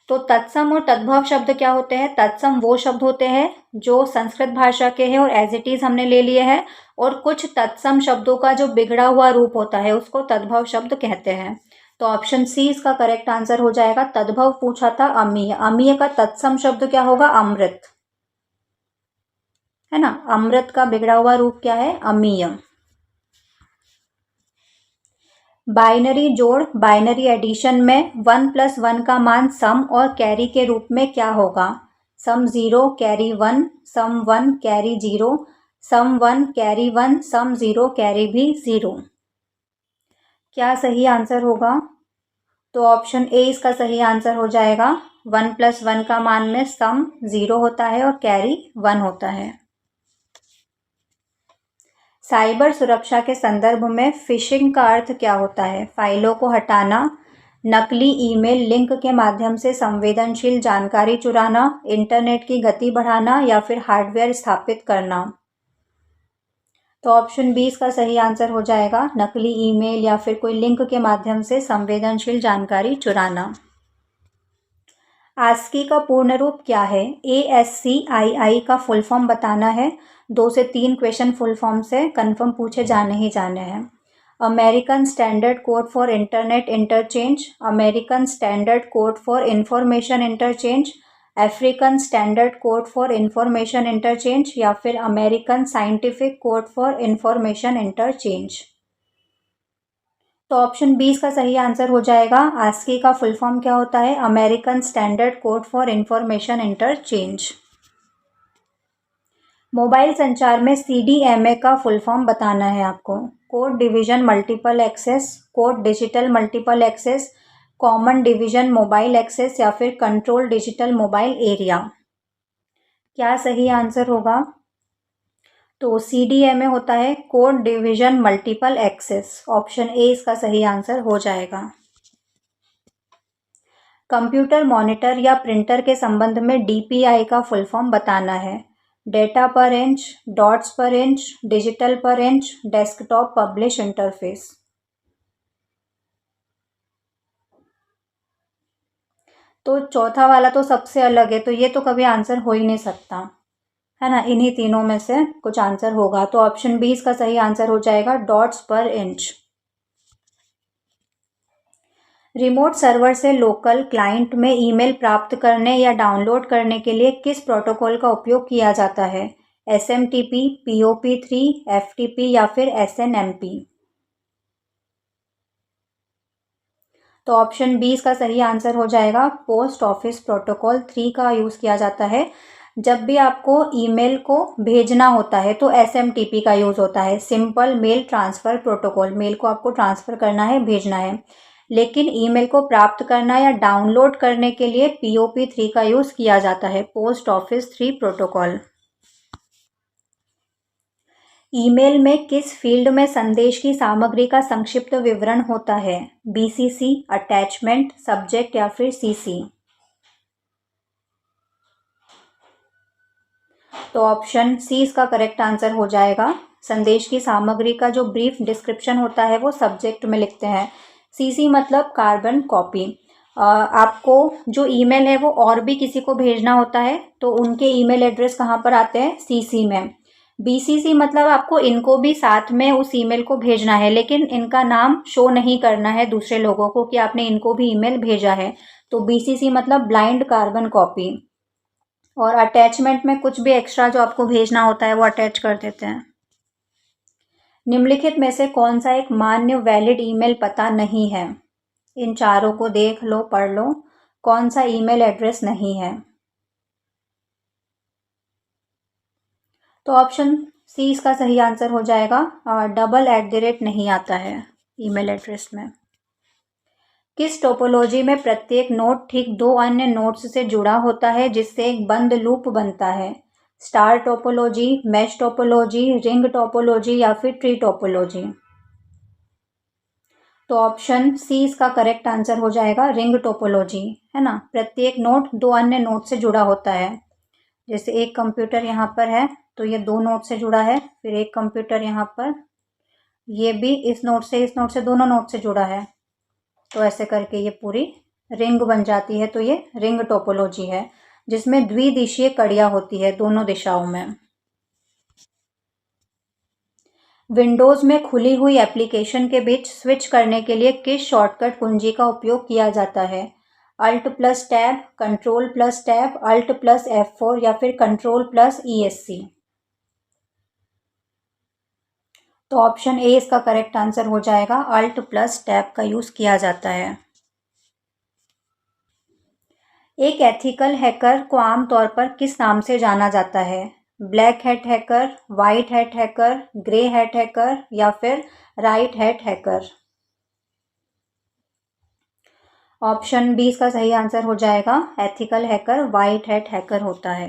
तो तत्सम और तद्भव शब्द क्या होते हैं? तत्सम वो शब्द होते हैं जो संस्कृत भाषा के हैं और एज इट इज हमने ले लिए हैं, और कुछ तत्सम शब्दों का जो बिगड़ा हुआ रूप होता है उसको तद्भव शब्द कहते हैं। तो ऑप्शन सी इसका करेक्ट आंसर हो जाएगा। तद्भव पूछा था अमीय, अमीय का तत्सम शब्द क्या होगा? अमृत, है ना। अमृत का बिगड़ा हुआ रूप क्या है? अमीय। बाइनरी जोड़, बाइनरी एडिशन में 1+1 का मान सम और कैरी के रूप में क्या होगा? सम 0 कैरी 1, सम 1 कैरी 0, सम 1 कैरी 1, सम 0 कैरी भी 0। क्या सही आंसर होगा? तो ऑप्शन ए इसका सही आंसर हो जाएगा। 1+1 का मान में सम 0 होता है और कैरी 1 होता है। साइबर सुरक्षा के संदर्भ में फिशिंग का अर्थ क्या होता है? फाइलों को हटाना, नकली ईमेल लिंक के माध्यम से संवेदनशील जानकारी चुराना, इंटरनेट की गति बढ़ाना या फिर हार्डवेयर स्थापित करना। तो ऑप्शन बी इसका सही आंसर हो जाएगा, नकली ईमेल या फिर कोई लिंक के माध्यम से संवेदनशील जानकारी चुराना। आस्की का पूर्ण रूप क्या है? ASCII का फुल फॉर्म बताना है। 2 से 3 क्वेश्चन फुल फॉर्म से कंफर्म पूछे जाने ही जाने हैं। American standard code for internet interchange, American standard code for information interchange, African standard code for information interchange या फिर American scientific code for information interchange. तो ऑप्शन बी इसका सही आंसर हो जाएगा। आस्की का फुल फॉर्म क्या होता है? American standard code for information interchange. Mobile संचार में CDMA का फुल फॉर्म बताना है आपको। Code division multiple access, code digital multiple access, common division mobile access या फिर कंट्रोल डिजिटल मोबाइल एरिया। क्या सही आंसर होगा? तो CDMA होता है code division multiple access. Option A इसका सही आंसर हो जाएगा। कंप्यूटर मॉनिटर या प्रिंटर के संबंध में DPI का फुल फॉर्म बताना है। डेटा पर इंच, डॉट्स पर इंच, डिजिटल पर इंच, डेस्कटॉप पब्लिश इंटरफेस। तो चौथा वाला तो सबसे अलग है, तो ये तो कभी आंसर हो ही नहीं सकता, है ना। इन्हीं तीनों में से कुछ आंसर होगा, तो ऑप्शन बी इसका सही आंसर हो जाएगा, डॉट्स पर इंच। रिमोट सर्वर से लोकल क्लाइंट में ईमेल प्राप्त करने या डाउनलोड करने के लिए किस प्रोटोकॉल का उपयोग किया जाता है? SMTP, POP3, FTP या फिर SNMP। तो ऑप्शन बी इसका सही आंसर हो जाएगा, पोस्ट ऑफिस प्रोटोकॉल 3 का यूज़ किया जाता है। जब भी आपको ईमेल को भेजना होता है तो SMTP का यूज़ होता है, simple mail transfer protocol. Mail को आपको ट्रांसफ़र करना है, भेजना है। लेकिन ईमेल को प्राप्त करना या डाउनलोड करने के लिए POP3 का यूज़ किया जाता है, पोस्ट ऑफिस 3 प्रोटोकॉल। ईमेल में किस फील्ड में संदेश की सामग्री का संक्षिप्त विवरण होता है? BCC, अटैचमेंट, सब्जेक्ट या फिर CC। तो ऑप्शन सी इसका करेक्ट आंसर हो जाएगा। संदेश की सामग्री का जो ब्रीफ डिस्क्रिप्शन होता है वो सब्जेक्ट में लिखते हैं। सीसी मतलब कार्बन कॉपी। आपको जो ईमेल है वो और भी किसी को भेजना होता है तो उनके ईमेल एड्रेस कहाँ पर आते हैं, सीसी में। बीसीसी मतलब आपको इनको भी साथ में उस ईमेल को भेजना है, लेकिन इनका नाम शो नहीं करना है दूसरे लोगों को कि आपने इनको भी ईमेल भेजा है। तो बीसीसी मतलब ब्लाइंड कार्बन कॉपी। और अटैचमेंट में कुछ भी एक्स्ट्रा जो आपको भेजना होता है वो अटैच कर देते हैं। निम्नलिखित में से कौन सा एक मान्य वैलिड ईमेल पता नहीं है? इन चारों को देख लो, पढ़ लो, कौन सा ईमेल एड्रेस नहीं है। तो ऑप्शन सी इसका सही आंसर हो जाएगा। @@ नहीं आता है ईमेल एड्रेस में। किस टोपोलॉजी में प्रत्येक नोड ठीक दो अन्य नोड्स से जुड़ा होता है जिससे एक बंद लूप बनता है? Star topology, mesh topology, ring topology या फिर ट्री टोपोलॉजी? तो ऑप्शन सी इसका करेक्ट आंसर हो जाएगा, रिंग टोपोलॉजी, है ना। प्रत्येक नोड दो अन्य नोड से जुड़ा होता है। जैसे एक कंप्यूटर यहाँ पर है तो ये दो नोड से जुड़ा है, फिर एक कंप्यूटर यहाँ पर, ये भी इस नोड से दोनों नोड से जुड़ा है, तो ऐसे करके ये पूरी रिंग बन जाती है। तो ये रिंग टोपोलॉजी है जिसमें द्विदिशीय कड़ियाँ होती है दोनों दिशाओं में। विंडोज़ में खुली हुई एप्लीकेशन के बीच स्विच करने के लिए किस शॉर्टकट कुंजी का उपयोग किया जाता है? Alt+Tab, Ctrl+Tab, Alt+F4 या फिर Ctrl+ESC? तो ऑप्शन ए इसका करेक्ट आंसर हो जाएगा, Alt+Tab का यूज़ किया जाता है। एक एथिकल हैकर को आमतौर पर किस नाम से जाना जाता है? Black hat hacker, white hat hacker, grey hat hacker या फिर right hat hacker? Option B इसका सही आंसर हो जाएगा। Ethical hacker white hat hacker होता है।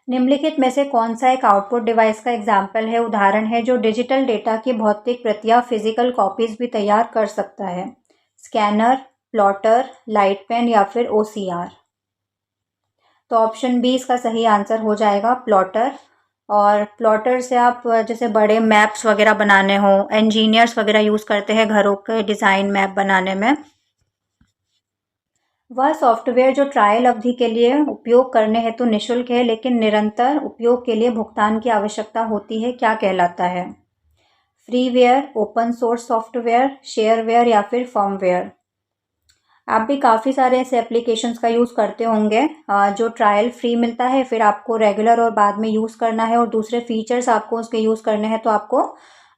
निम्नलिखित में से कौन सा एक आउटपुट डिवाइस का एग्जाम्पल है, उदाहरण है, जो डिजिटल डेटा की भौतिक प्रतियां, फिजिकल कॉपीज भी तैयार कर सकता है? स्कैनर, प्लॉटर, लाइट पेन या फिर OCR? तो ऑप्शन बी इसका सही आंसर हो जाएगा, प्लॉटर। और प्लॉटर से आप जैसे बड़े मैप्स वगैरह बनाने हो, इंजीनियर्स वगैरह यूज़ करते हैं घरों के डिज़ाइन मैप बनाने में। वह सॉफ्टवेयर जो ट्रायल अवधि के लिए उपयोग करने हेतु निःशुल्क है लेकिन निरंतर उपयोग के लिए भुगतान की आवश्यकता होती है, क्या कहलाता है? Freeware, open source software, shareware या फिर फर्मवेयर? आप भी काफ़ी सारे ऐसे एप्लीकेशंस का यूज़ करते होंगे जो ट्रायल फ्री मिलता है, फिर आपको रेगुलर और बाद में यूज़ करना है और दूसरे फीचर्स आपको उसके यूज़ करने हैं तो आपको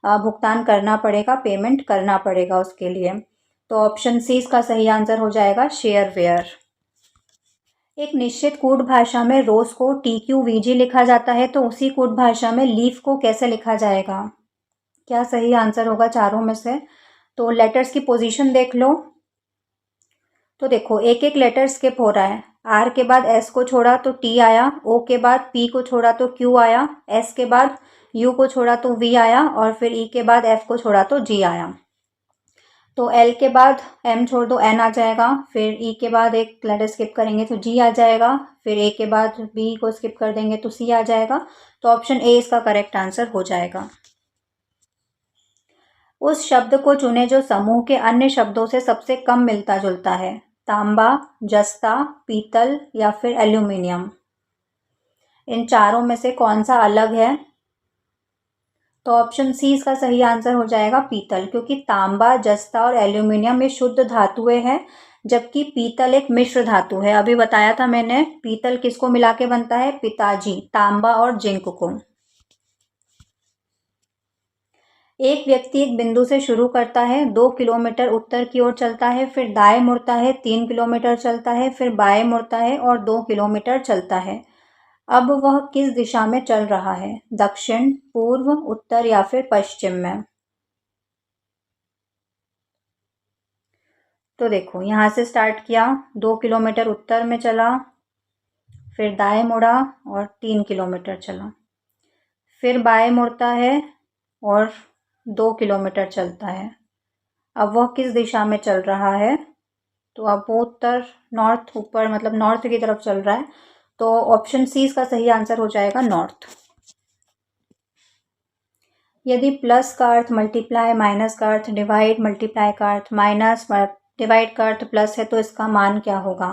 भुगतान करना पड़ेगा, पेमेंट करना पड़ेगा उसके लिए। तो ऑप्शन सी इसका सही आंसर हो जाएगा, शेयरवेयर। एक निश्चित कूट भाषा में रोज को TQVG लिखा जाता है तो उसी कूट भाषा में लीफ को कैसे लिखा जाएगा? क्या सही आंसर होगा चारों में से? तो लेटर्स की पोजीशन देख लो। तो देखो एक एक लेटर स्किप हो रहा है। आर के बाद एस को छोड़ा तो टी आया, ओ के बाद पी को छोड़ा तो क्यू आया, एस के बाद यू को छोड़ा तो वी आया और फिर ई के बाद एफ को छोड़ा तो जी आया। तो एल के बाद एम छोड़ दो एन आ जाएगा, फिर ई के बाद एक लेटर स्किप करेंगे तो जी आ जाएगा, फिर ए के बाद बी को स्किप कर देंगे तो सी आ जाएगा। तो ऑप्शन ए इसका करेक्ट आंसर हो जाएगा। उस शब्द को चुने जो समूह के अन्य शब्दों से सबसे कम मिलता जुलता है। तांबा, जस्ता, पीतल या फिर एल्यूमिनियम? इन चारों में से कौन सा अलग है? तो ऑप्शन सी इसका सही आंसर हो जाएगा, पीतल, क्योंकि तांबा, जस्ता और एल्यूमिनियम ये शुद्ध धातुएं हैं जबकि पीतल एक मिश्र धातु है। अभी बताया था मैंने, पीतल किसको मिला के बनता है? पिताजी, तांबा और जिंक को। एक व्यक्ति एक बिंदु से शुरू करता है, 2 किलोमीटर उत्तर की ओर चलता है, फिर दाएं मुड़ता है, 3 किलोमीटर चलता है, फिर बाएं मुड़ता है और 2 किलोमीटर चलता है। अब वह किस दिशा में चल रहा है? दक्षिण, पूर्व, उत्तर या फिर पश्चिम में? तो देखो यहाँ से स्टार्ट किया, 2 किलोमीटर उत्तर में चला, फिर दाएं मुड़ा और 3 किलोमीटर चला, फिर बाएं मुड़ता है और 2 किलोमीटर चलता है। अब वह किस दिशा में चल रहा है? तो अब वो उत्तर, नॉर्थ, ऊपर मतलब नॉर्थ की तरफ चल रहा है, तो ऑप्शन सी इसका सही आंसर हो जाएगा नॉर्थ। यदि प्लस का अर्थ मल्टीप्लाई, माइनस का अर्थ डिवाइड, मल्टीप्लाई का अर्थ माइनस, डिवाइड का अर्थ प्लस है तो इसका मान क्या होगा?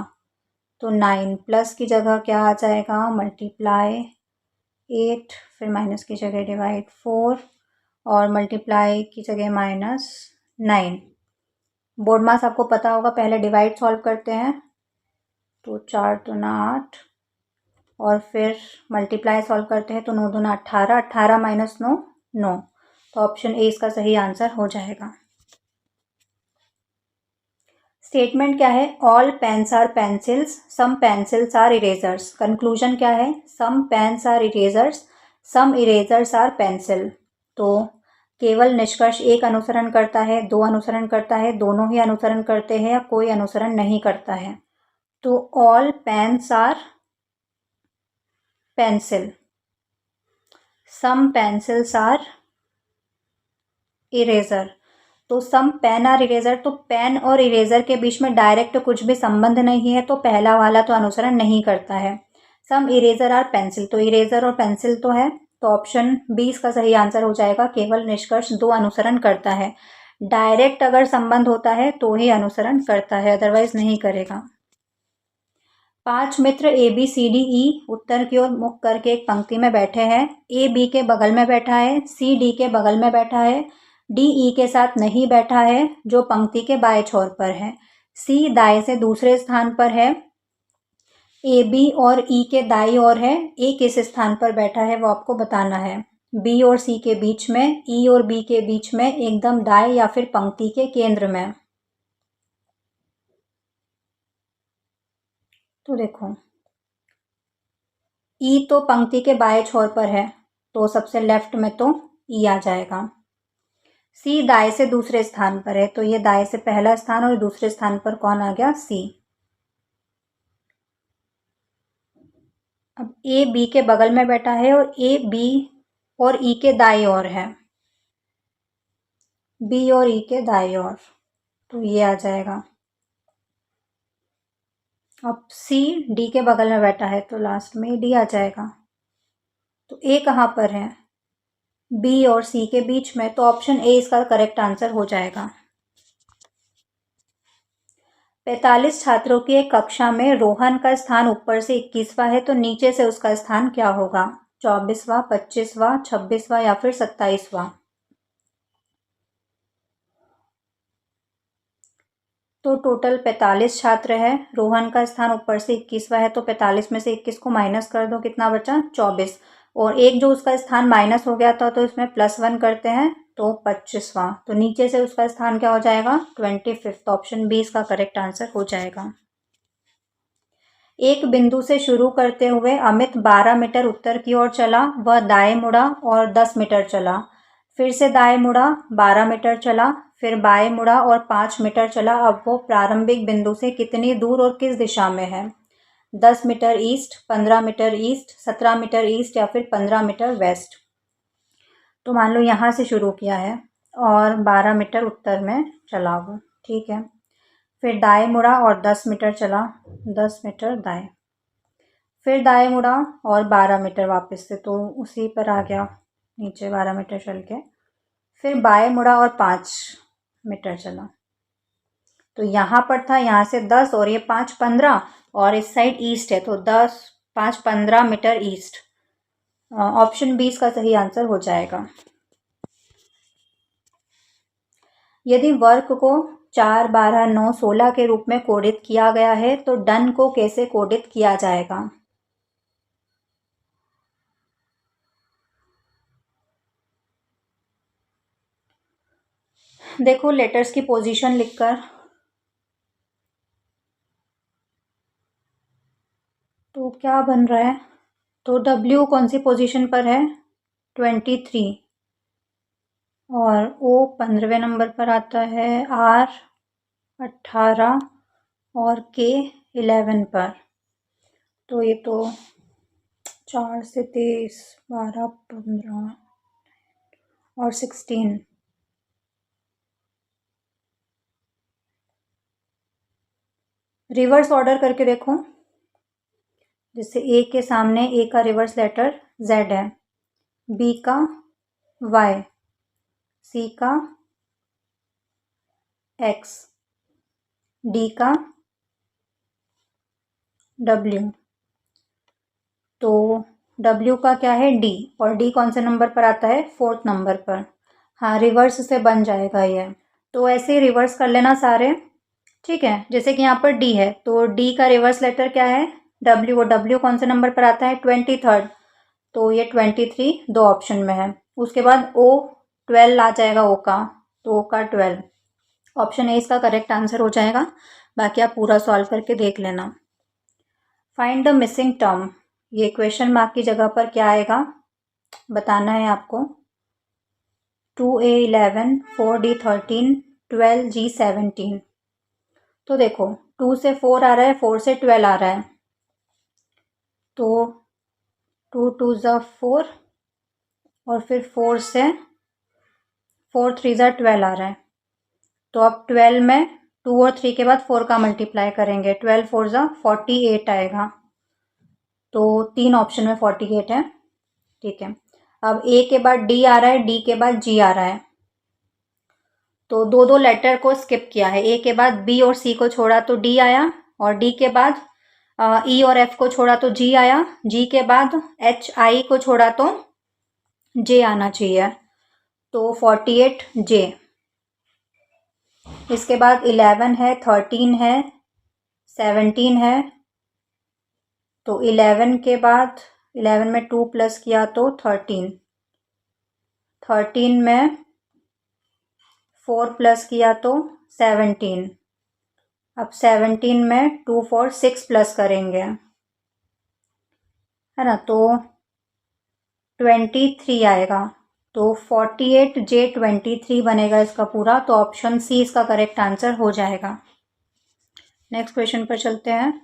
तो 9 प्लस की जगह क्या आ जाएगा? मल्टीप्लाई 8, फिर माइनस की जगह डिवाइड 4 और मल्टीप्लाई की जगह माइनस 9। बोर्ड मास आपको पता होगा, पहले डिवाइड सॉल्व करते हैं तो 4 दूना 8 और फिर मल्टीप्लाई सॉल्व करते हैं तो 9 दूना 18, 18 माइनस 9 9। तो ऑप्शन ए इसका सही आंसर हो जाएगा। स्टेटमेंट क्या है? All pens are pencils, some pencils are erasers. Conclusion क्या है? Some pens are erasers, some erasers are pencil. तो केवल निष्कर्ष एक अनुसरण करता है, दो अनुसरण करता है, दोनों ही अनुसरण करते हैं या कोई अनुसरण नहीं करता है? तो all pens are pencil, some pencils are eraser. तो सम पेन आर इरेजर, तो पेन और इरेजर के बीच में डायरेक्ट कुछ भी संबंध नहीं है तो पहला वाला तो अनुसरण नहीं करता है। सम इरेजर आर पेंसिल, तो इरेजर और पेंसिल तो है, तो ऑप्शन 20 का सही आंसर हो जाएगा। केवल निष्कर्ष दो अनुसरण करता है, डायरेक्ट अगर संबंध होता है तो ही अनुसरण करता है, अदरवाइज नहीं करेगा। 5 मित्र A B C D E उत्तर की ओर मुख करके एक पंक्ति में बैठे हैं। ए बी के बगल में बैठा है, सी डी के बगल में बैठा है, डी ई के साथ नहीं बैठा है जो पंक्ति के बाएं छोर पर है। सी दाएं से दूसरे स्थान पर है, ए बी और ई के दाईं ओर है। ए किस स्थान पर बैठा है वो आपको बताना है। बी और सी के बीच में, ई और बी के बीच में, एकदम दाएं या फिर पंक्ति के केंद्र में। तो देखो, ई तो पंक्ति के बाएं छोर पर है तो सबसे लेफ्ट में तो ई आ जाएगा। सी दाएं से दूसरे स्थान पर है तो ये दाएं से पहला स्थान और दूसरे स्थान पर कौन आ गया? सी। अब ए बी के बगल में बैठा है और ए बी और ई के दाईं ओर है, बी और ई के दाईं ओर, तो ये आ जाएगा। अब सी डी के बगल में बैठा है तो लास्ट में डी आ जाएगा। तो ए कहाँ पर है? बी और सी के बीच में, तो ऑप्शन ए इसका करेक्ट आंसर हो जाएगा। 45 छात्रों की एक कक्षा में रोहन का स्थान ऊपर से 21वां है तो नीचे से उसका स्थान क्या होगा? 24वां, 25वां, 26वां या फिर 27वां? तो टोटल 45 छात्र है, रोहन का स्थान ऊपर से 21वां है तो 45 में से 21 को माइनस कर दो, कितना बचा? 24। और एक जो उसका स्थान माइनस हो गया था तो इसमें +1 करते हैं तो 25वां, तो नीचे से उसका स्थान क्या हो जाएगा? 25। ऑप्शन बी इसका करेक्ट आंसर हो जाएगा। एक बिंदु से शुरू करते हुए अमित 12 मीटर उत्तर की ओर चला, वह दाएं मुड़ा और 10 मीटर चला, फिर से दाएं मुड़ा, 12 मीटर चला, फिर बाएं मुड़ा और 5 मीटर चला। अब वो प्रारंभिक बिंदु से कितनी दूर और किस दिशा में है? 10 metre east, 15 metre east, 17 metre east या फिर 15 मीटर वेस्ट? तो मान लो यहाँ से शुरू किया है और 12 मीटर उत्तर में चला वो, ठीक है। फिर दाएं मुड़ा और 10 मीटर चला, 10 मीटर दाएं, फिर दाएं मुड़ा और 12 मीटर वापस से, तो उसी पर आ गया नीचे 12 मीटर चल के। फिर बाएं मुड़ा और 5 मीटर चला, तो यहाँ पर था, यहाँ से 10 और ये 5 15 और इस साइड ईस्ट है तो 10 5 15 मीटर ईस्ट। ऑप्शन 20 का सही आंसर हो जाएगा। यदि वर्क को 4 12 9 16 के रूप में कोडित किया गया है तो डन को कैसे कोडित किया जाएगा? देखो लेटर्स की पोजीशन लिखकर, तो क्या बन रहा है? तो डब्ल्यू कौन सी पोजीशन पर है? 23, और ओ 15वें नंबर पर आता है, आर 18 और के 11 पर। तो ये तो 4 से 23, 12 15 और 16। रिवर्स ऑर्डर करके देखो, जैसे ए के सामने ए का रिवर्स लेटर जेड है, बी का वाई, सी का एक्स, डी का डब्ल्यू। तो डब्ल्यू का क्या है डी, और डी कौन से नंबर पर आता है, 4th नंबर पर। हाँ, रिवर्स से बन जाएगा ये। तो ऐसे रिवर्स कर लेना सारे, ठीक है। जैसे कि यहाँ पर डी है तो डी का रिवर्स लेटर क्या है, डब्ल्यू, वो डब्ल्यू कौन से नंबर पर आता है, 23rd, तो ये 23 दो ऑप्शन में है। उसके बाद ओ 12 आ जाएगा ओ का, तो ओ का 12, ऑप्शन ए इसका करेक्ट आंसर हो जाएगा। बाकी आप पूरा सॉल्व करके देख लेना। फाइंड द मिसिंग टर्म, ये क्वेश्चन मार्क की जगह पर क्या आएगा बताना है आपको। 2a 11, 4d 13, 12g 17। तो देखो 2 से 4 आ रहा है, 4 से 12 आ रहा है, तो 2 2 ज़ा 4 और फिर 4 से 4 3 ज़ा 12 आ रहा है। तो अब 12 में 2 और 3 के बाद 4 का मल्टीप्लाई करेंगे, 12 4 ज़ा 48 आएगा। तो 3 ऑप्शन में 48 है, ठीक है। अब ए के बाद डी आ रहा है, डी के बाद जी आ रहा है, तो दो दो लेटर को स्किप किया है। ए के बाद बी और सी को छोड़ा तो डी आया, और डी के बाद ई और एफ को छोड़ा तो जी आया, जी के बाद एच आई को छोड़ा तो जे आना चाहिए, तो 48 जे। इसके बाद 11 है, 13 है, 17 है, तो 11 के बाद 11 में 2 प्लस किया तो 13, 13 में 4 प्लस किया तो 17, अब 17 में 2 4 6 प्लस करेंगे, है ना, तो 23 आएगा। तो 48 जे 23 बनेगा इसका पूरा, तो ऑप्शन सी इसका करेक्ट आंसर हो जाएगा। नेक्स्ट क्वेश्चन पर चलते हैं।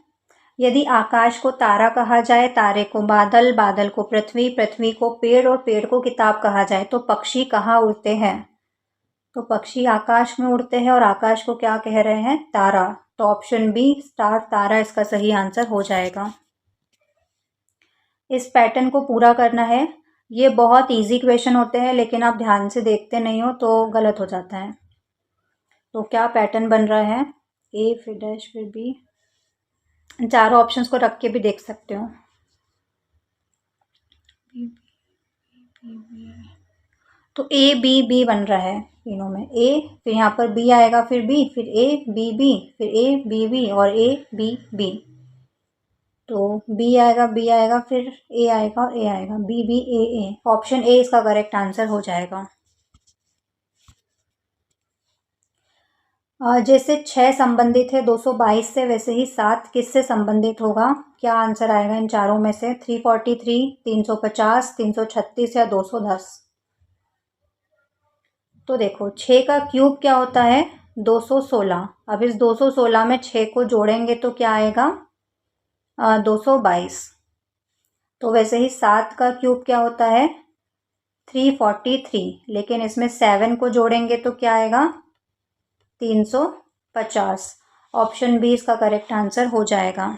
यदि आकाश को तारा कहा जाए, तारे को बादल, बादल को पृथ्वी, पृथ्वी को पेड़ और पेड़ को किताब कहा जाए, तो पक्षी कहाँ उड़ते हैं। तो पक्षी आकाश में उड़ते हैं, और आकाश को क्या कह रहे हैं, तारा। तो ऑप्शन बी स्टार तारा इसका सही आंसर हो जाएगा। इस पैटर्न को पूरा करना है। ये बहुत इजी क्वेश्चन होते हैं, लेकिन आप ध्यान से देखते नहीं हो तो गलत हो जाता है। तो क्या पैटर्न बन रहा है, ए फिर डैश फिर बी, चारों ऑप्शंस को रख के भी देख सकते हो। तो ए बी बी बन रहा है तीनों में, ए फिर यहाँ पर बी आएगा, फिर बी, फिर ए बी बी, फिर ए बी बी और ए बी बी। तो बी आएगा, बी आएगा, फिर ए आएगा और ए आएगा, B B A A, option A इसका करेक्ट आंसर हो जाएगा। जैसे 6 संबंधित है 222 से, वैसे ही 7 किससे संबंधित होगा। क्या आंसर आएगा इन चारों में से, 343, 350, 336 या 210। तो देखो 6 का क्यूब क्या होता है, 216। अब इस 216 में 6 को जोड़ेंगे तो क्या आएगा, 222। तो वैसे ही 7 का क्यूब क्या होता है, 343, लेकिन इसमें 7 को जोड़ेंगे तो क्या आएगा, 350। ऑप्शन बी इसका करेक्ट आंसर हो जाएगा।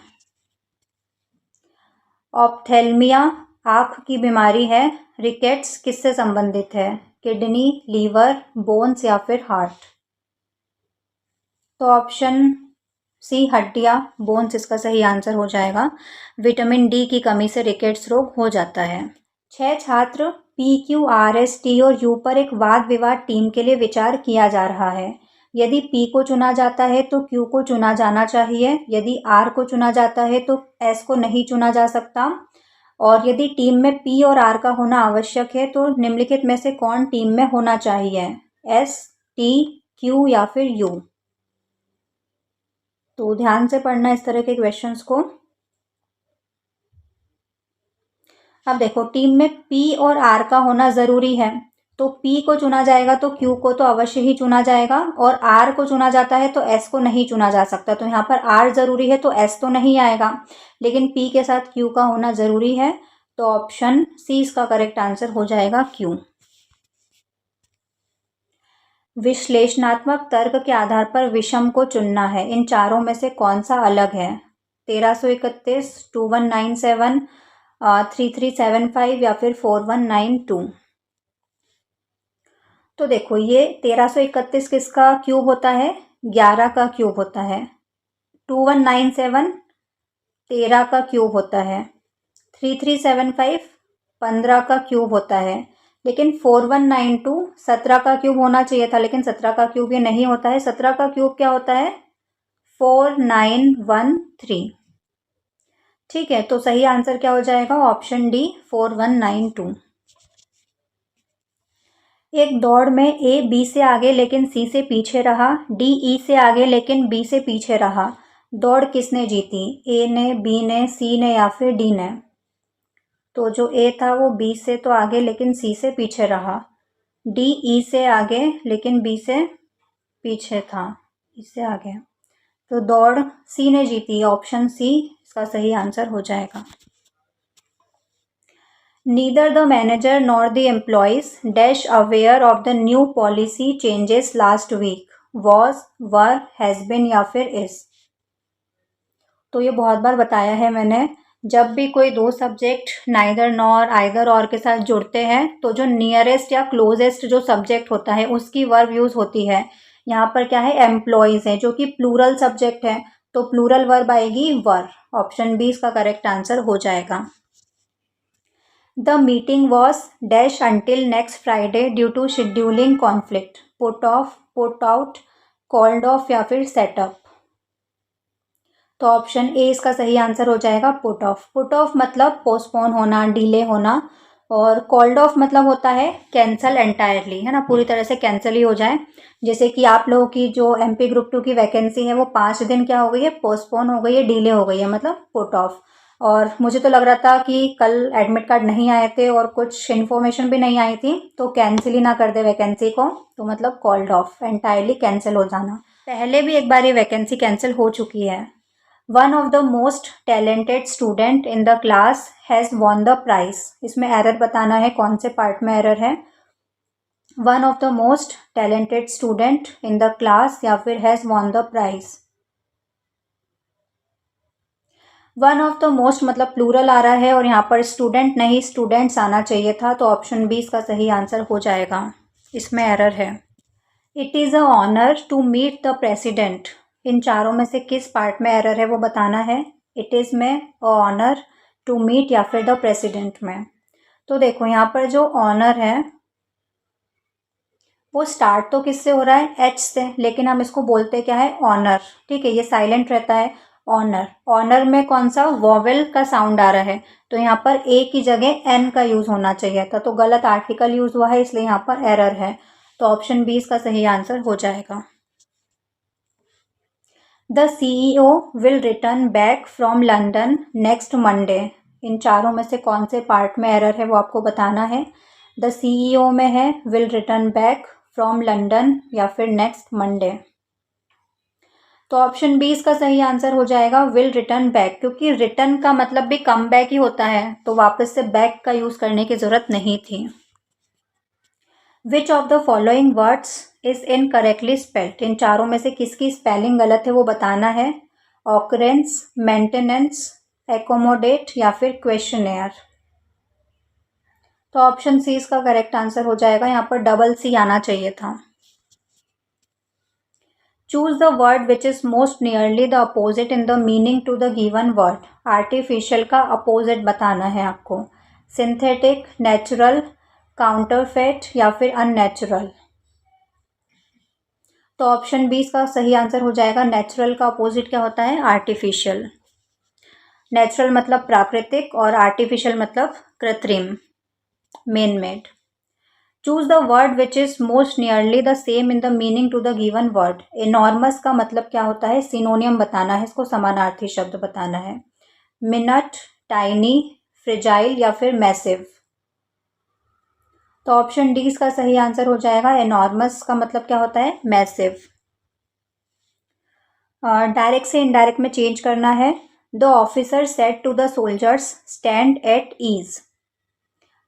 ऑप्थेल्मिया आँख की बीमारी है, रिकेट्स किससे संबंधित है, किडनी, लीवर, बोन्स या फिर हार्ट। तो ऑप्शन सी हड्डियाँ, बोन्स इसका सही आंसर हो जाएगा। विटामिन डी की कमी से रिकेट्स रोग हो जाता है। 6 छात्र P Q R S T और यू पर एक वाद विवाद टीम के लिए विचार किया जा रहा है। यदि पी को चुना जाता है तो क्यू को चुना जाना चाहिए, यदि आर को चुना जाता है तो एस को नहीं चुना जा सकता, और यदि टीम में पी और आर का होना आवश्यक है तो निम्नलिखित में से कौन टीम में होना चाहिए, एस, टी, क्यू या फिर यू। तो ध्यान से पढ़ना इस तरह के क्वेश्चंस को। अब देखो टीम में पी और आर का होना ज़रूरी है, तो पी को चुना जाएगा तो क्यू को तो अवश्य ही चुना जाएगा, और आर को चुना जाता है तो एस को नहीं चुना जा सकता। तो यहाँ पर आर ज़रूरी है तो एस तो नहीं आएगा, लेकिन पी के साथ क्यू का होना ज़रूरी है, तो ऑप्शन सी इसका करेक्ट आंसर हो जाएगा, क्यू। विश्लेषणात्मक तर्क के आधार पर विषम को चुनना है, इन चारों में से कौन सा अलग है। 1331, 2197, 3375 या फिर 4192। तो देखो ये 1331 किसका क्यूब होता है? 11 का क्यूब होता है। 2197 13 का क्यूब होता है। 3375 15 का क्यूब होता है। लेकिन 4192 17 का क्यूब होना चाहिए था, लेकिन 17 का क्यूब ये नहीं होता है। 17 का क्यूब क्या होता है? 4913। ठीक है, तो सही आंसर क्या हो जाएगा? Option D 4192। एक दौड़ में ए बी से आगे लेकिन सी से पीछे रहा, डी ई से आगे लेकिन बी से पीछे रहा। दौड़ किसने जीती? ए ने, बी ने, सी ने या फिर डी ने? तो जो ए था वो बी से तो आगे लेकिन सी से पीछे रहा। डी ई से आगे लेकिन बी से पीछे था, इससे आगे। तो दौड़ सी ने जीती। ऑप्शन सी इसका सही आंसर हो जाएगा। Neither the manager nor the employees dash aware of the new policy changes last week. Was, were, has been या फिर is। तो ये बहुत बार बताया है मैंने, जब भी कोई दो सब्जेक्ट नाइदर नॉर आइदर और के साथ जुड़ते हैं तो जो नियरेस्ट या क्लोजेस्ट जो सब्जेक्ट होता है उसकी वर्ब यूज़ होती है। यहाँ पर क्या है? एम्प्लॉयज़ है जो कि प्लूरल सब्जेक्ट है, तो प्लूरल वर्ब आएगी वर। ऑप्शन बी इसका करेक्ट आंसर हो जाएगा। The meeting was dash until next Friday due to scheduling conflict. Put off, put out, called off या फिर सेटअप? तो ऑप्शन ए इसका सही आंसर हो जाएगा पुट ऑफ। पुट ऑफ मतलब पोस्टपोन होना, डिले होना, और कॉल्ड ऑफ मतलब होता है कैंसल एंटायरली, है ना, पूरी तरह से कैंसिल ही हो जाए। जैसे कि आप लोगों की जो एमपी ग्रुप 2 की वैकेंसी है वो 5 दिन क्या हो गई है? पोस्टपोन हो गई है, डिले हो गई है, मतलब पुट ऑफ। और मुझे तो लग रहा था कि कल एडमिट कार्ड नहीं आए थे और कुछ इन्फॉर्मेशन भी नहीं आई थी, तो कैंसिल ही ना कर दे वैकेंसी को, तो मतलब कॉल्ड ऑफ, एंटायरली कैंसिल हो जाना। पहले भी एक बार ये वैकेंसी कैंसिल हो चुकी है। One of the most talented student in the class has won the prize. इसमें एरर बताना है, कौन से पार्ट में एरर है? One of the most talented student in the class या फिर has won the prize. One of the most मतलब प्लूरल आ रहा है और यहाँ पर स्टूडेंट नहीं स्टूडेंट्स आना चाहिए था, तो ऑप्शन बी इसका सही आंसर हो जाएगा। इसमें एरर है। It is a honour to meet the president. इन चारों में से किस पार्ट में एरर है वो बताना है। इट इज़ में, ऑनर, टू मीट या फिर द प्रेसिडेंट में? तो देखो यहाँ पर जो ऑनर है वो स्टार्ट तो किससे हो रहा है? एच से, लेकिन हम इसको बोलते क्या है? ऑनर। ठीक है, ये साइलेंट रहता है ऑनर। ऑनर में कौन सा वॉवेल का साउंड आ रहा है, तो यहाँ पर ए की जगह एन का यूज़ होना चाहिए था, तो गलत आर्टिकल यूज़ हुआ है, इसलिए यहाँ पर एरर है। तो ऑप्शन बी इसका सही आंसर हो जाएगा। The CEO will return back from London next Monday. इन चारों में से कौन से पार्ट में एरर है वो आपको बताना है। द CEO में है will return back from London या फिर नेक्स्ट मंडे? तो ऑप्शन बी इसका सही आंसर हो जाएगा विल रिटर्न बैक, क्योंकि रिटर्न का मतलब भी कम बैक ही होता है, तो वापस से बैक का यूज़ करने की ज़रूरत नहीं थी। Which of the following words is incorrectly spelled. इन चारों में से किसकी स्पेलिंग गलत है वो बताना है। ऑकरेंस, मेंटेनेंस, एकोमोडेट या फिर क्वेश्चनेयर? तो ऑप्शन सी इसका करेक्ट आंसर हो जाएगा। यहाँ पर डबल सी आना चाहिए था। Choose the word which is most nearly the opposite in the meaning to the given word. Artificial का अपोजिट बताना है आपको। सिंथेटिक, नेचुरल, काउंटरफेट या फिर अननेचुरल? तो ऑप्शन बी इसका सही आंसर हो जाएगा। नेचुरल का अपोजिट क्या होता है? आर्टिफिशियल। नेचुरल मतलब प्राकृतिक और आर्टिफिशियल मतलब कृत्रिम, man made. Choose the word which is most nearly the same in the meaning to the given word. Enormous का मतलब क्या होता है? सिनोनियम बताना है, इसको समानार्थी शब्द बताना है। मिनट, टाइनी, फ्रिजाइल या फिर मैसिव? तो ऑप्शन डी इसका सही आंसर हो जाएगा। एनॉर्मस का मतलब क्या होता है? मैसिव। डायरेक्ट से इनडायरेक्ट में चेंज करना है। The officer said to the soldiers stand at ease.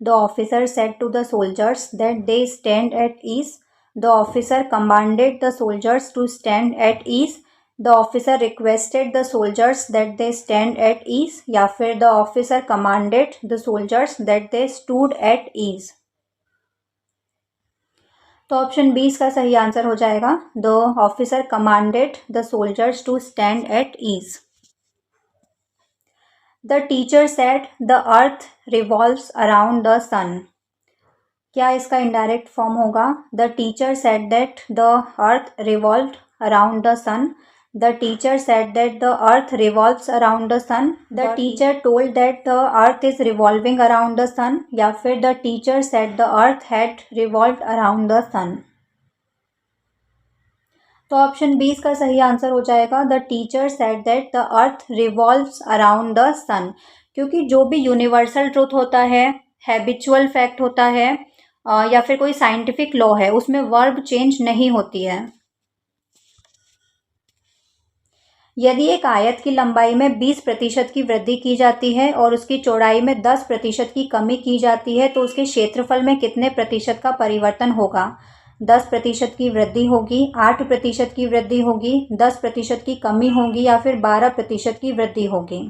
The officer said to the soldiers that they stand at ease. The officer commanded the soldiers to stand at ease. The officer requested the soldiers that they stand at ease, या फिर the officer commanded the soldiers that they stood at ease. तो option B इसका सही answer हो जाएगा, the officer commanded the soldiers to stand at ease. The teacher said the earth revolves around the sun. क्या इसका indirect form होगा? The teacher said that the earth revolved around the sun. The teacher said that the earth revolves around the sun. The teacher told that the earth is revolving around the sun, या फिर the teacher said the earth had revolved around the sun. तो option B इसका सही answer हो जाएगा, the teacher said that the earth revolves around the sun. क्योंकि जो भी यूनिवर्सल ट्रूथ होता है, हैबिचुअल फैक्ट होता है, या फिर कोई साइंटिफिक लॉ है, उसमें वर्ब चेंज नहीं होती है। यदि एक आयत की लंबाई में 20% की वृद्धि की जाती है और उसकी चौड़ाई में 10% की कमी की जाती है, तो उसके क्षेत्रफल में कितने प्रतिशत का परिवर्तन होगा? 10% की वृद्धि होगी, 8% की वृद्धि होगी, 10% की कमी होगी, या फिर 12% की वृद्धि होगी?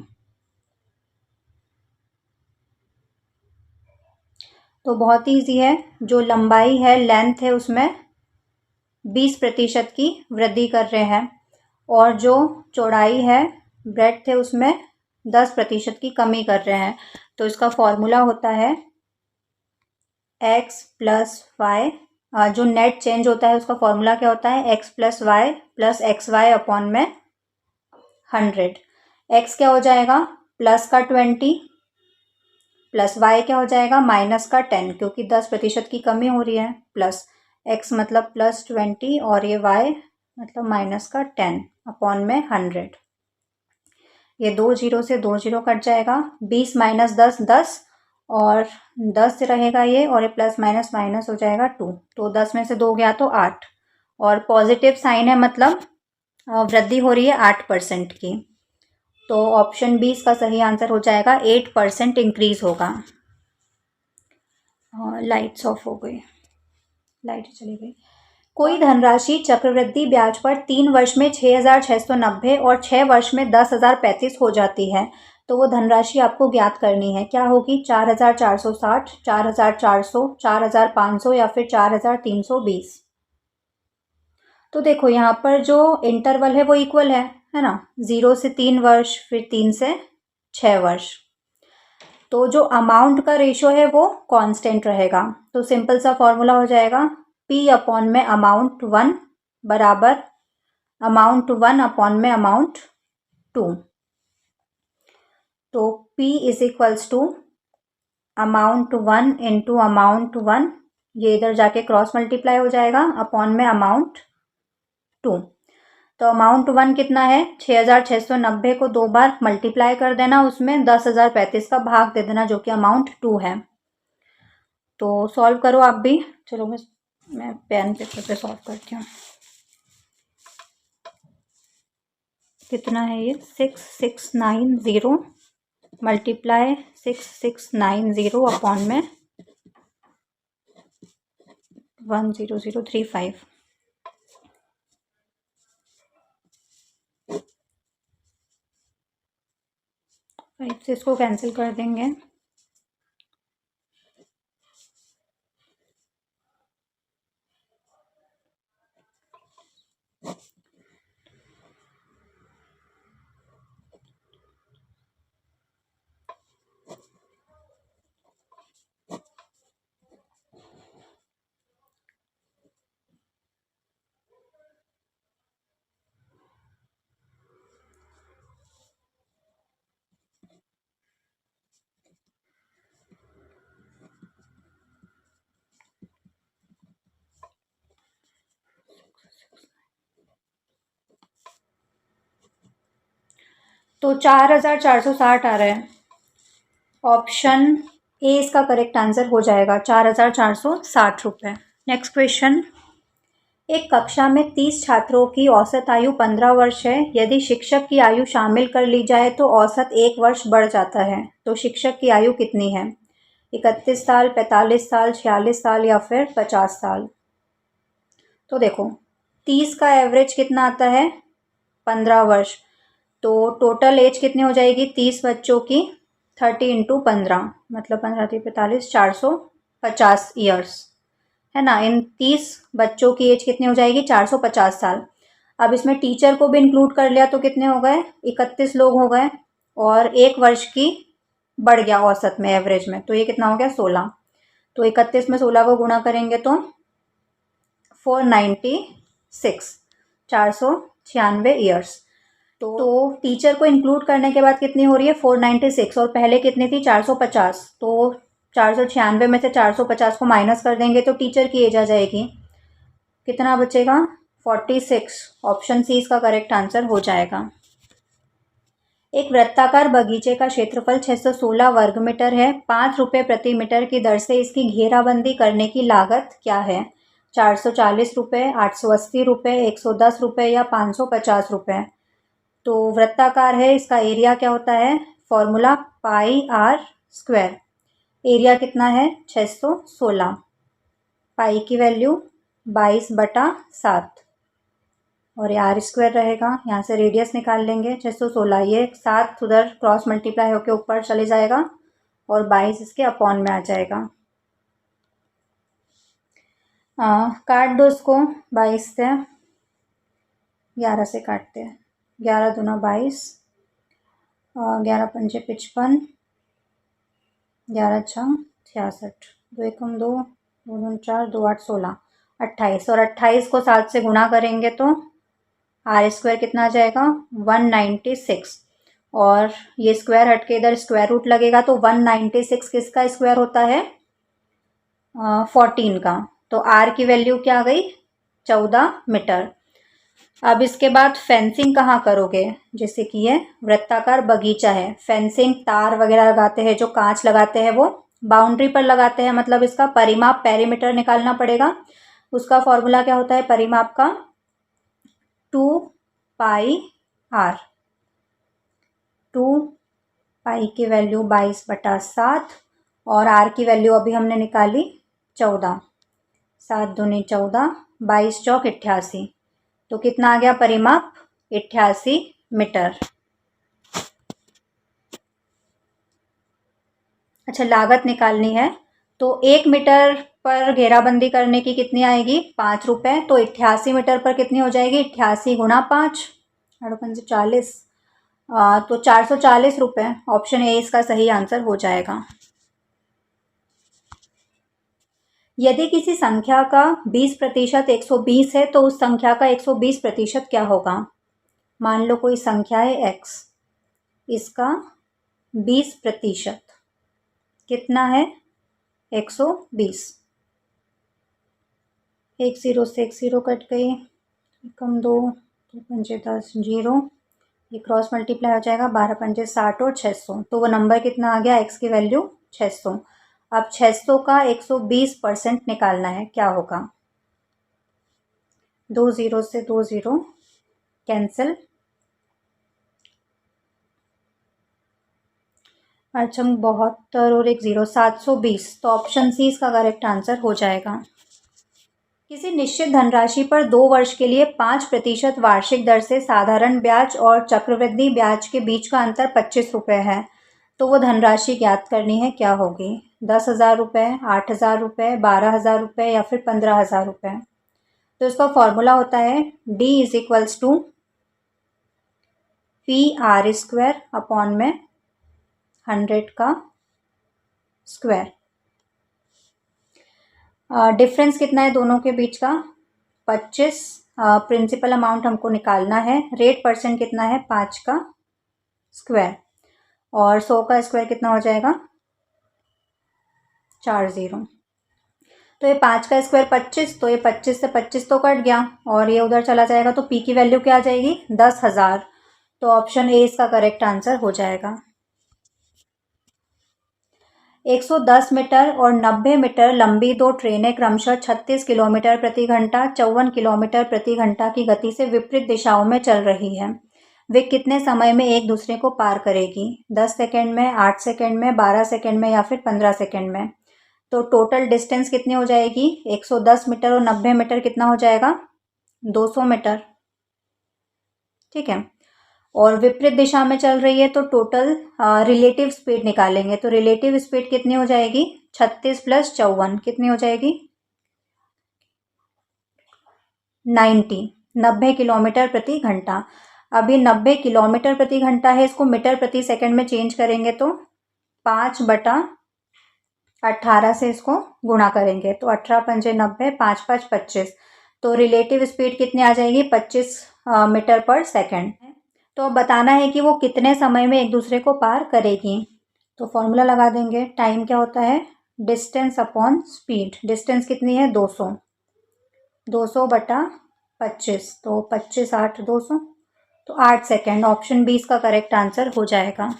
तो बहुत ईजी है, जो लंबाई है, लेंथ है, उसमें 20% की वृद्धि कर रहे हैं, और जो चौड़ाई है, ब्रेड्थ है, उसमें 10% की कमी कर रहे हैं। तो इसका फॉर्मूला होता है x प्लस वाई। जो नेट चेंज होता है उसका फॉर्मूला क्या होता है? x plus y plus x y upon में 100। x क्या हो जाएगा? प्लस का 20 प्लस y क्या हो जाएगा? माइनस का 10, क्योंकि 10% की कमी हो रही है। प्लस x मतलब प्लस 20 और ये y मतलब माइनस का 10 अपॉन में 100। ये 2 जीरो से 2 जीरो कट जाएगा। 20 माइनस 10 10, और 10 रहेगा ये, और ये प्लस माइनस माइनस हो जाएगा 2। तो 10 में से 2 गया तो 8, और पॉजिटिव साइन है, मतलब वृद्धि हो रही है 8% की। तो ऑप्शन बी इसका सही आंसर हो जाएगा, 8% इंक्रीज होगा। लाइट्स ऑफ हो गई, लाइट चली गई। कोई धनराशि चक्रवृद्धि ब्याज पर 3 वर्ष में 6,690 और 6 वर्ष में 10,035 हो जाती है, तो वो धनराशि आपको ज्ञात करनी है। क्या होगी? 4,460, 4,400, 4,500, या फिर 4,320? तो देखो यहाँ पर जो इंटरवल है वो इक्वल है ना? 0 से 3 वर्ष, फिर 3 से 6 वर्ष। तो जो अमाउंट का रेशो है वो कांस्टेंट रहेगा। तो सिंपल सा फॉर्मूला हो जाएगा, P अपॉन में अमाउंट 1 बराबर अमाउंट 1 अपॉन में अमाउंट 2। तो P is equals to amount 1 into amount 1, ये इधर जाके क्रॉस मल्टीप्लाई हो जाएगा, अपॉन में अमाउंट 2। तो अमाउंट 1 कितना है? 6,690 को 2 बार मल्टीप्लाई कर देना, उसमें 10,035 का भाग दे देना, जो कि अमाउंट 2 है। तो सॉल्व करो आप भी। चलो मैं पेन पेपर पे सॉल्व करती हूँ। कितना है ये? 6690 मल्टीप्लाई 6690 अपॉन में 10035। 5 से इसको कैंसिल कर देंगे। तो 4,460 आ रहा है। ऑप्शन ए इसका करेक्ट आंसर हो जाएगा, 4,460 रुपये। नेक्स्ट क्वेश्चन, एक कक्षा में 30 छात्रों की औसत आयु 15 वर्ष है। यदि शिक्षक की आयु शामिल कर ली जाए तो औसत 1 वर्ष बढ़ जाता है। तो शिक्षक की आयु कितनी है? 31 साल, 45 साल, 46 साल, या फिर 50 साल? तो देखो 30 का एवरेज कितना आता है? 15 वर्ष। तो टोटल एज कितनी हो जाएगी 30 बच्चों की, 30 इंटू 15 मतलब 15×3 = 45, 450 ईयर्स है ना। इन 30 बच्चों की एज कितनी हो जाएगी 450 साल। अब इसमें टीचर को भी इंक्लूड कर लिया तो कितने हो गए 31 लोग हो गए, और 1 वर्ष की बढ़ गया औसत में, एवरेज में, तो ये कितना हो गया 16। तो 31 में 16 को गुणा करेंगे तो 496, 496 ईयर्स। तो टीचर को इंक्लूड करने के बाद कितनी हो रही है 496, और पहले कितनी थी 450। तो 496 में से 450 को माइनस कर देंगे तो टीचर की एज आ जाएगी, कितना बचेगा 46। ऑप्शन सी इसका करेक्ट आंसर हो जाएगा। एक वृत्ताकार बगीचे का क्षेत्रफल 616 वर्ग मीटर है। 5 रुपये प्रति मीटर की दर से इसकी घेराबंदी करने की लागत क्या है? 440 रुपये, 880 रुपये, 110 रुपये या 550 रुपये। तो वृत्ताकार है, इसका एरिया क्या होता है, फॉर्मूला πr²। एरिया कितना है 616, पाई की वैल्यू 22/7, और ये r² रहेगा। यहाँ से रेडियस निकाल लेंगे 616, ये 7 उधर क्रॉस मल्टीप्लाई होकर ऊपर चले जाएगा और 22 इसके अपॉन में आ जाएगा। काट दो इसको 22 से, 11 से काटते हैं, 11 दूना 22, 11 पंजे 55, 11 छः 66, 2 एकम 2, 2 दूनी 4, 2 8 16, 28, और 28 को 7 से गुणा करेंगे तो r² कितना आ जाएगा 196, और ये स्क्वायर हट के इधर स्क्वायर रूट लगेगा तो 196 किसका स्क्वायर होता है 14 का। तो r की वैल्यू क्या आ गई 14 मीटर। अब इसके बाद फेंसिंग कहाँ करोगे, जैसे कि ये वृत्ताकार बगीचा है, फेंसिंग तार वगैरह लगाते हैं, जो कांच लगाते हैं वो बाउंड्री पर लगाते हैं, मतलब इसका परिमाप पेरीमीटर निकालना पड़ेगा। उसका फॉर्मूला क्या होता है परिमाप का 2πr। 2π की वैल्यू 22/7 और r की वैल्यू अभी हमने निकाली 14, 7 दूनी 14, 22 चौक 88, तो कितना आ गया परिमाप 88 मीटर। अच्छा, लागत निकालनी है, तो 1 मीटर पर घेराबंदी करने की कितनी आएगी 5 रुपये, तो 88 मीटर पर कितनी हो जाएगी 88 गुणा 5, 8×5 = 40, तो 440 रुपये। ऑप्शन ए इसका सही आंसर हो जाएगा। यदि किसी संख्या का 20% 120 है तो उस संख्या का 120% क्या होगा। मान लो कोई संख्या है x, इसका 20% कितना है 120। 1 0 से 1 0 कट गई, कम 2, 2 पंजे 10, 0, ये क्रॉस मल्टीप्लाई हो जाएगा, 12 पंजे 60 और 600, तो वो नंबर कितना आ गया x की वैल्यू 600। अब 600 का 120% निकालना है, क्या होगा 2 0 से 2 0 कैंसिल, अच्छा 72 और 1 0, 720, तो ऑप्शन सी इसका करेक्ट आंसर हो जाएगा। किसी निश्चित धनराशि पर 2 वर्ष के लिए 5% वार्षिक दर से साधारण ब्याज और चक्रवृद्धि ब्याज के बीच का अंतर 25 रुपये है, तो वो धनराशि ज्ञात करनी है, क्या होगी 10,000 रुपये, 8,000 रुपये, 12,000 रुपये या फिर 15,000 रुपये। तो इसका फॉर्मूला होता है D = PR² अपॉन में 100 का स्क्वायर। डिफरेंस कितना है दोनों के बीच का 25, प्रिंसिपल अमाउंट हमको निकालना है, रेट परसेंट कितना है 5 का स्क्वायर, और 100 का स्क्वायर कितना हो जाएगा 40। तो ये 5 का स्क्वायर 25, तो ये 25 से 25 तो कट गया और ये उधर चला जाएगा, तो p की वैल्यू क्या आ जाएगी 10,000। तो ऑप्शन ए इसका करेक्ट आंसर हो जाएगा। 110 मीटर और 90 मीटर लंबी 2 ट्रेनें क्रमशः 36 किलोमीटर प्रति घंटा, 54 किलोमीटर प्रति घंटा की गति से विपरीत दिशाओं में चल रही है। वे कितने समय में एक दूसरे को पार करेगी, 10 सेकेंड में, 8 सेकेंड में, 12 सेकेंड में या फिर 15 सेकेंड में। तो टोटल डिस्टेंस कितनी हो जाएगी 110 मीटर और 90 मीटर कितना हो जाएगा 200 मीटर। ठीक है। और विपरीत दिशा में चल रही है तो टोटल रिलेटिव स्पीड निकालेंगे। तो रिलेटिव स्पीड कितनी हो जाएगी, 36 + 54 कितनी हो जाएगी, 90 किलोमीटर प्रति घंटा। अभी 90 किलोमीटर प्रति घंटा है, इसको मीटर प्रति सेकंड में चेंज करेंगे तो 5/18 से इसको गुणा करेंगे तो 18 पंजे 90, 5 5 25। तो रिलेटिव स्पीड कितनी आ जाएगी, 25 मीटर पर सेकंड। तो अब बताना है कि वो कितने समय में एक दूसरे को पार करेगी। तो फॉर्मूला लगा देंगे। टाइम क्या होता है, डिस्टेंस अपॉन स्पीड। डिस्टेंस कितनी है, 200, 200/25, तो 25 8 200, तो 8 सेकेंड। ऑप्शन 20 का करेक्ट आंसर हो जाएगा।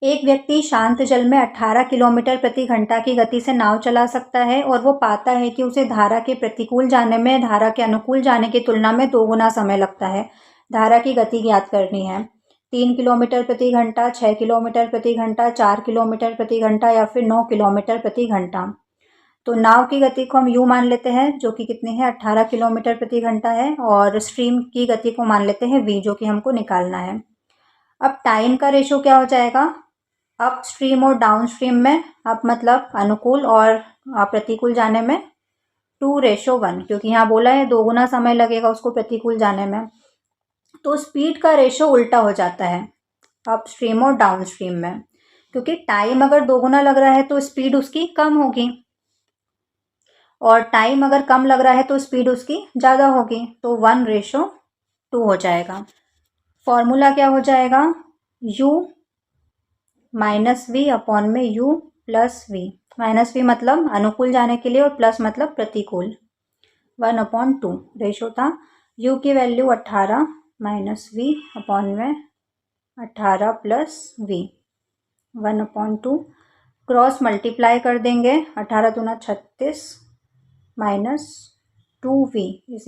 एक व्यक्ति शांत जल में 18 किलोमीटर प्रति घंटा की गति से नाव चला सकता है और वो पाता है कि उसे धारा के प्रतिकूल जाने में धारा के अनुकूल जाने की तुलना में 2 गुना समय लगता है। धारा की गति ज्ञात करनी है। 3 किलोमीटर प्रति घंटा, 6 किलोमीटर प्रति घंटा, 4 किलोमीटर प्रति घंटा या फिर 9 किलोमीटर प्रति घंटा। तो नाव की गति को हम यू मान लेते हैं, जो कि कितनी है, 18 किलोमीटर प्रति घंटा है, और स्ट्रीम की गति को मान लेते हैं वी, जो कि हमको निकालना है। अब टाइम का रेशो क्या हो जाएगा, अप स्ट्रीम और डाउन स्ट्रीम में, अप मतलब अनुकूल और प्रतिकूल जाने में 2:1, क्योंकि यहाँ बोला है 2 गुना समय लगेगा उसको प्रतिकूल जाने में। तो स्पीड का रेशो उल्टा हो जाता है अप स्ट्रीम और डाउन स्ट्रीम में, क्योंकि टाइम अगर 2 गुना लग रहा है तो स्पीड उसकी कम होगी, और टाइम अगर कम लग रहा है तो स्पीड उसकी ज़्यादा होगी। तो 1:2 हो जाएगा। फॉर्मूला क्या हो जाएगा, u -v अपॉन में u + v। -v मतलब अनुकूल जाने के लिए और प्लस मतलब प्रतिकूल। 1/2 रेशो था। u की वैल्यू 18 -v अपॉन में 18 + v, 1/2। क्रॉस मल्टीप्लाई कर देंगे, 18 दूना 36 -2v =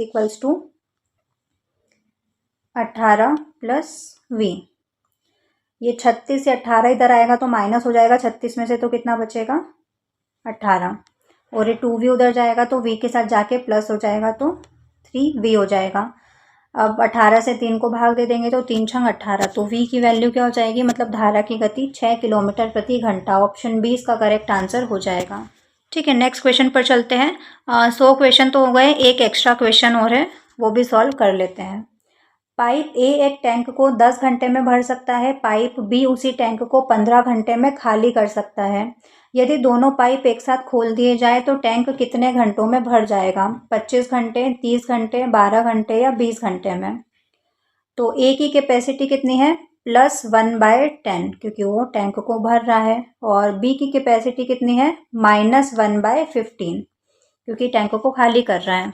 18 + v। ये 36 से 18 इधर आएगा तो माइनस हो जाएगा 36 में से, तो कितना बचेगा, 18, और ये 2v उधर जाएगा तो v के साथ जाके प्लस हो जाएगा तो 3v हो जाएगा। अब 18 से 3 को भाग दे देंगे तो 3 छंग 18, तो v की वैल्यू क्या हो जाएगी, मतलब धारा की गति 6 किलोमीटर प्रति घंटा। ऑप्शन 20 का करेक्ट आंसर हो जाएगा। ठीक है, नेक्स्ट क्वेश्चन पर चलते हैं। 100 क्वेश्चन तो हो गए, एक एक्स्ट्रा क्वेश्चन और है, वो भी सॉल्व कर लेते हैं। पाइप ए एक टैंक को 10 घंटे में भर सकता है, पाइप बी उसी टैंक को 15 घंटे में खाली कर सकता है। यदि दोनों पाइप एक साथ खोल दिए जाए तो टैंक कितने घंटों में भर जाएगा, 25 घंटे, 30 घंटे, 12 घंटे या 20 घंटे में। तो ए की कैपेसिटी कितनी है, +1/10, क्योंकि वो टैंक को भर रहा है, और बी की कैपेसिटी कितनी है, -1/15, क्योंकि टैंक को खाली कर रहा है।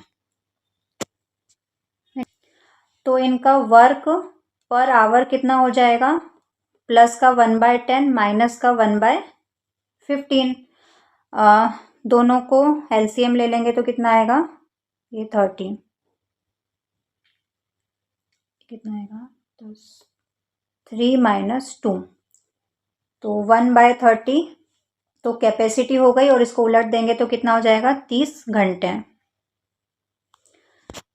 तो इनका वर्क पर आवर कितना हो जाएगा, प्लस का 1/10 माइनस का 1/15। दोनों को एलसीएम ले लेंगे तो कितना आएगा, ये 30, कितना आएगा, 3 - 2, तो 1/30। तो कैपेसिटी हो गई, और इसको उलट देंगे तो कितना हो जाएगा, 30 घंटे।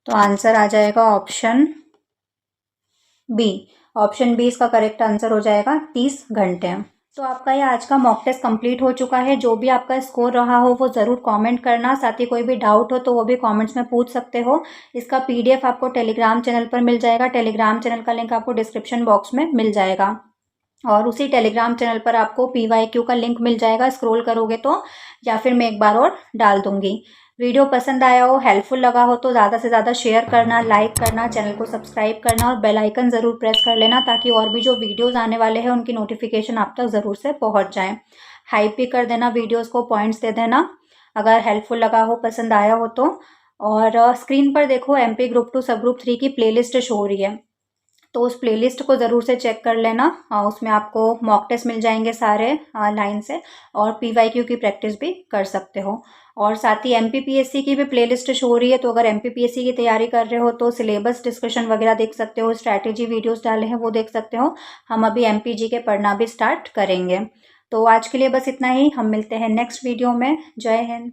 तो आंसर आ जाएगा ऑप्शन बी। ऑप्शन बी इसका करेक्ट आंसर हो जाएगा, 30 घंटे। तो आपका ये आज का मॉक टेस्ट कंप्लीट हो चुका है। जो भी आपका स्कोर रहा हो वो ज़रूर कमेंट करना, साथ ही कोई भी डाउट हो तो वो भी कमेंट्स में पूछ सकते हो। इसका पीडीएफ आपको टेलीग्राम चैनल पर मिल जाएगा। टेलीग्राम चैनल का लिंक आपको डिस्क्रिप्शन बॉक्स में मिल जाएगा, और उसी टेलीग्राम चैनल पर आपको PYQ का लिंक मिल जाएगा, स्क्रॉल करोगे तो, या फिर मैं एक बार और डाल दूंगी। वीडियो पसंद आया हो, हेल्पफुल लगा हो तो ज़्यादा से ज़्यादा शेयर करना, लाइक करना, चैनल को सब्सक्राइब करना और बेल आइकन ज़रूर प्रेस कर लेना, ताकि और भी जो वीडियोस आने वाले हैं उनकी नोटिफिकेशन आप तक ज़रूर से पहुंच जाए। हाइप भी कर देना वीडियोस को, पॉइंट्स दे देना अगर हेल्पफुल लगा हो, पसंद आया हो तो। और स्क्रीन पर देखो MP ग्रुप 2 सब ग्रुप 3 की प्लेलिस्ट शो हो रही है, तो उस प्लेलिस्ट को ज़रूर से चेक कर लेना। उसमें आपको मॉक टेस्ट मिल जाएंगे सारे लाइन से, और PYQ की प्रैक्टिस भी कर सकते हो। और साथ ही MPPSC की भी प्लेलिस्ट शो हो रही है, तो अगर MPPSC की तैयारी कर रहे हो तो सिलेबस डिस्कशन वगैरह देख सकते हो, स्ट्रैटेजी वीडियोस डाले हैं वो देख सकते हो। हम अभी MPG के पढ़ना भी स्टार्ट करेंगे। तो आज के लिए बस इतना ही, हम मिलते हैं नेक्स्ट वीडियो में। जय हिंद।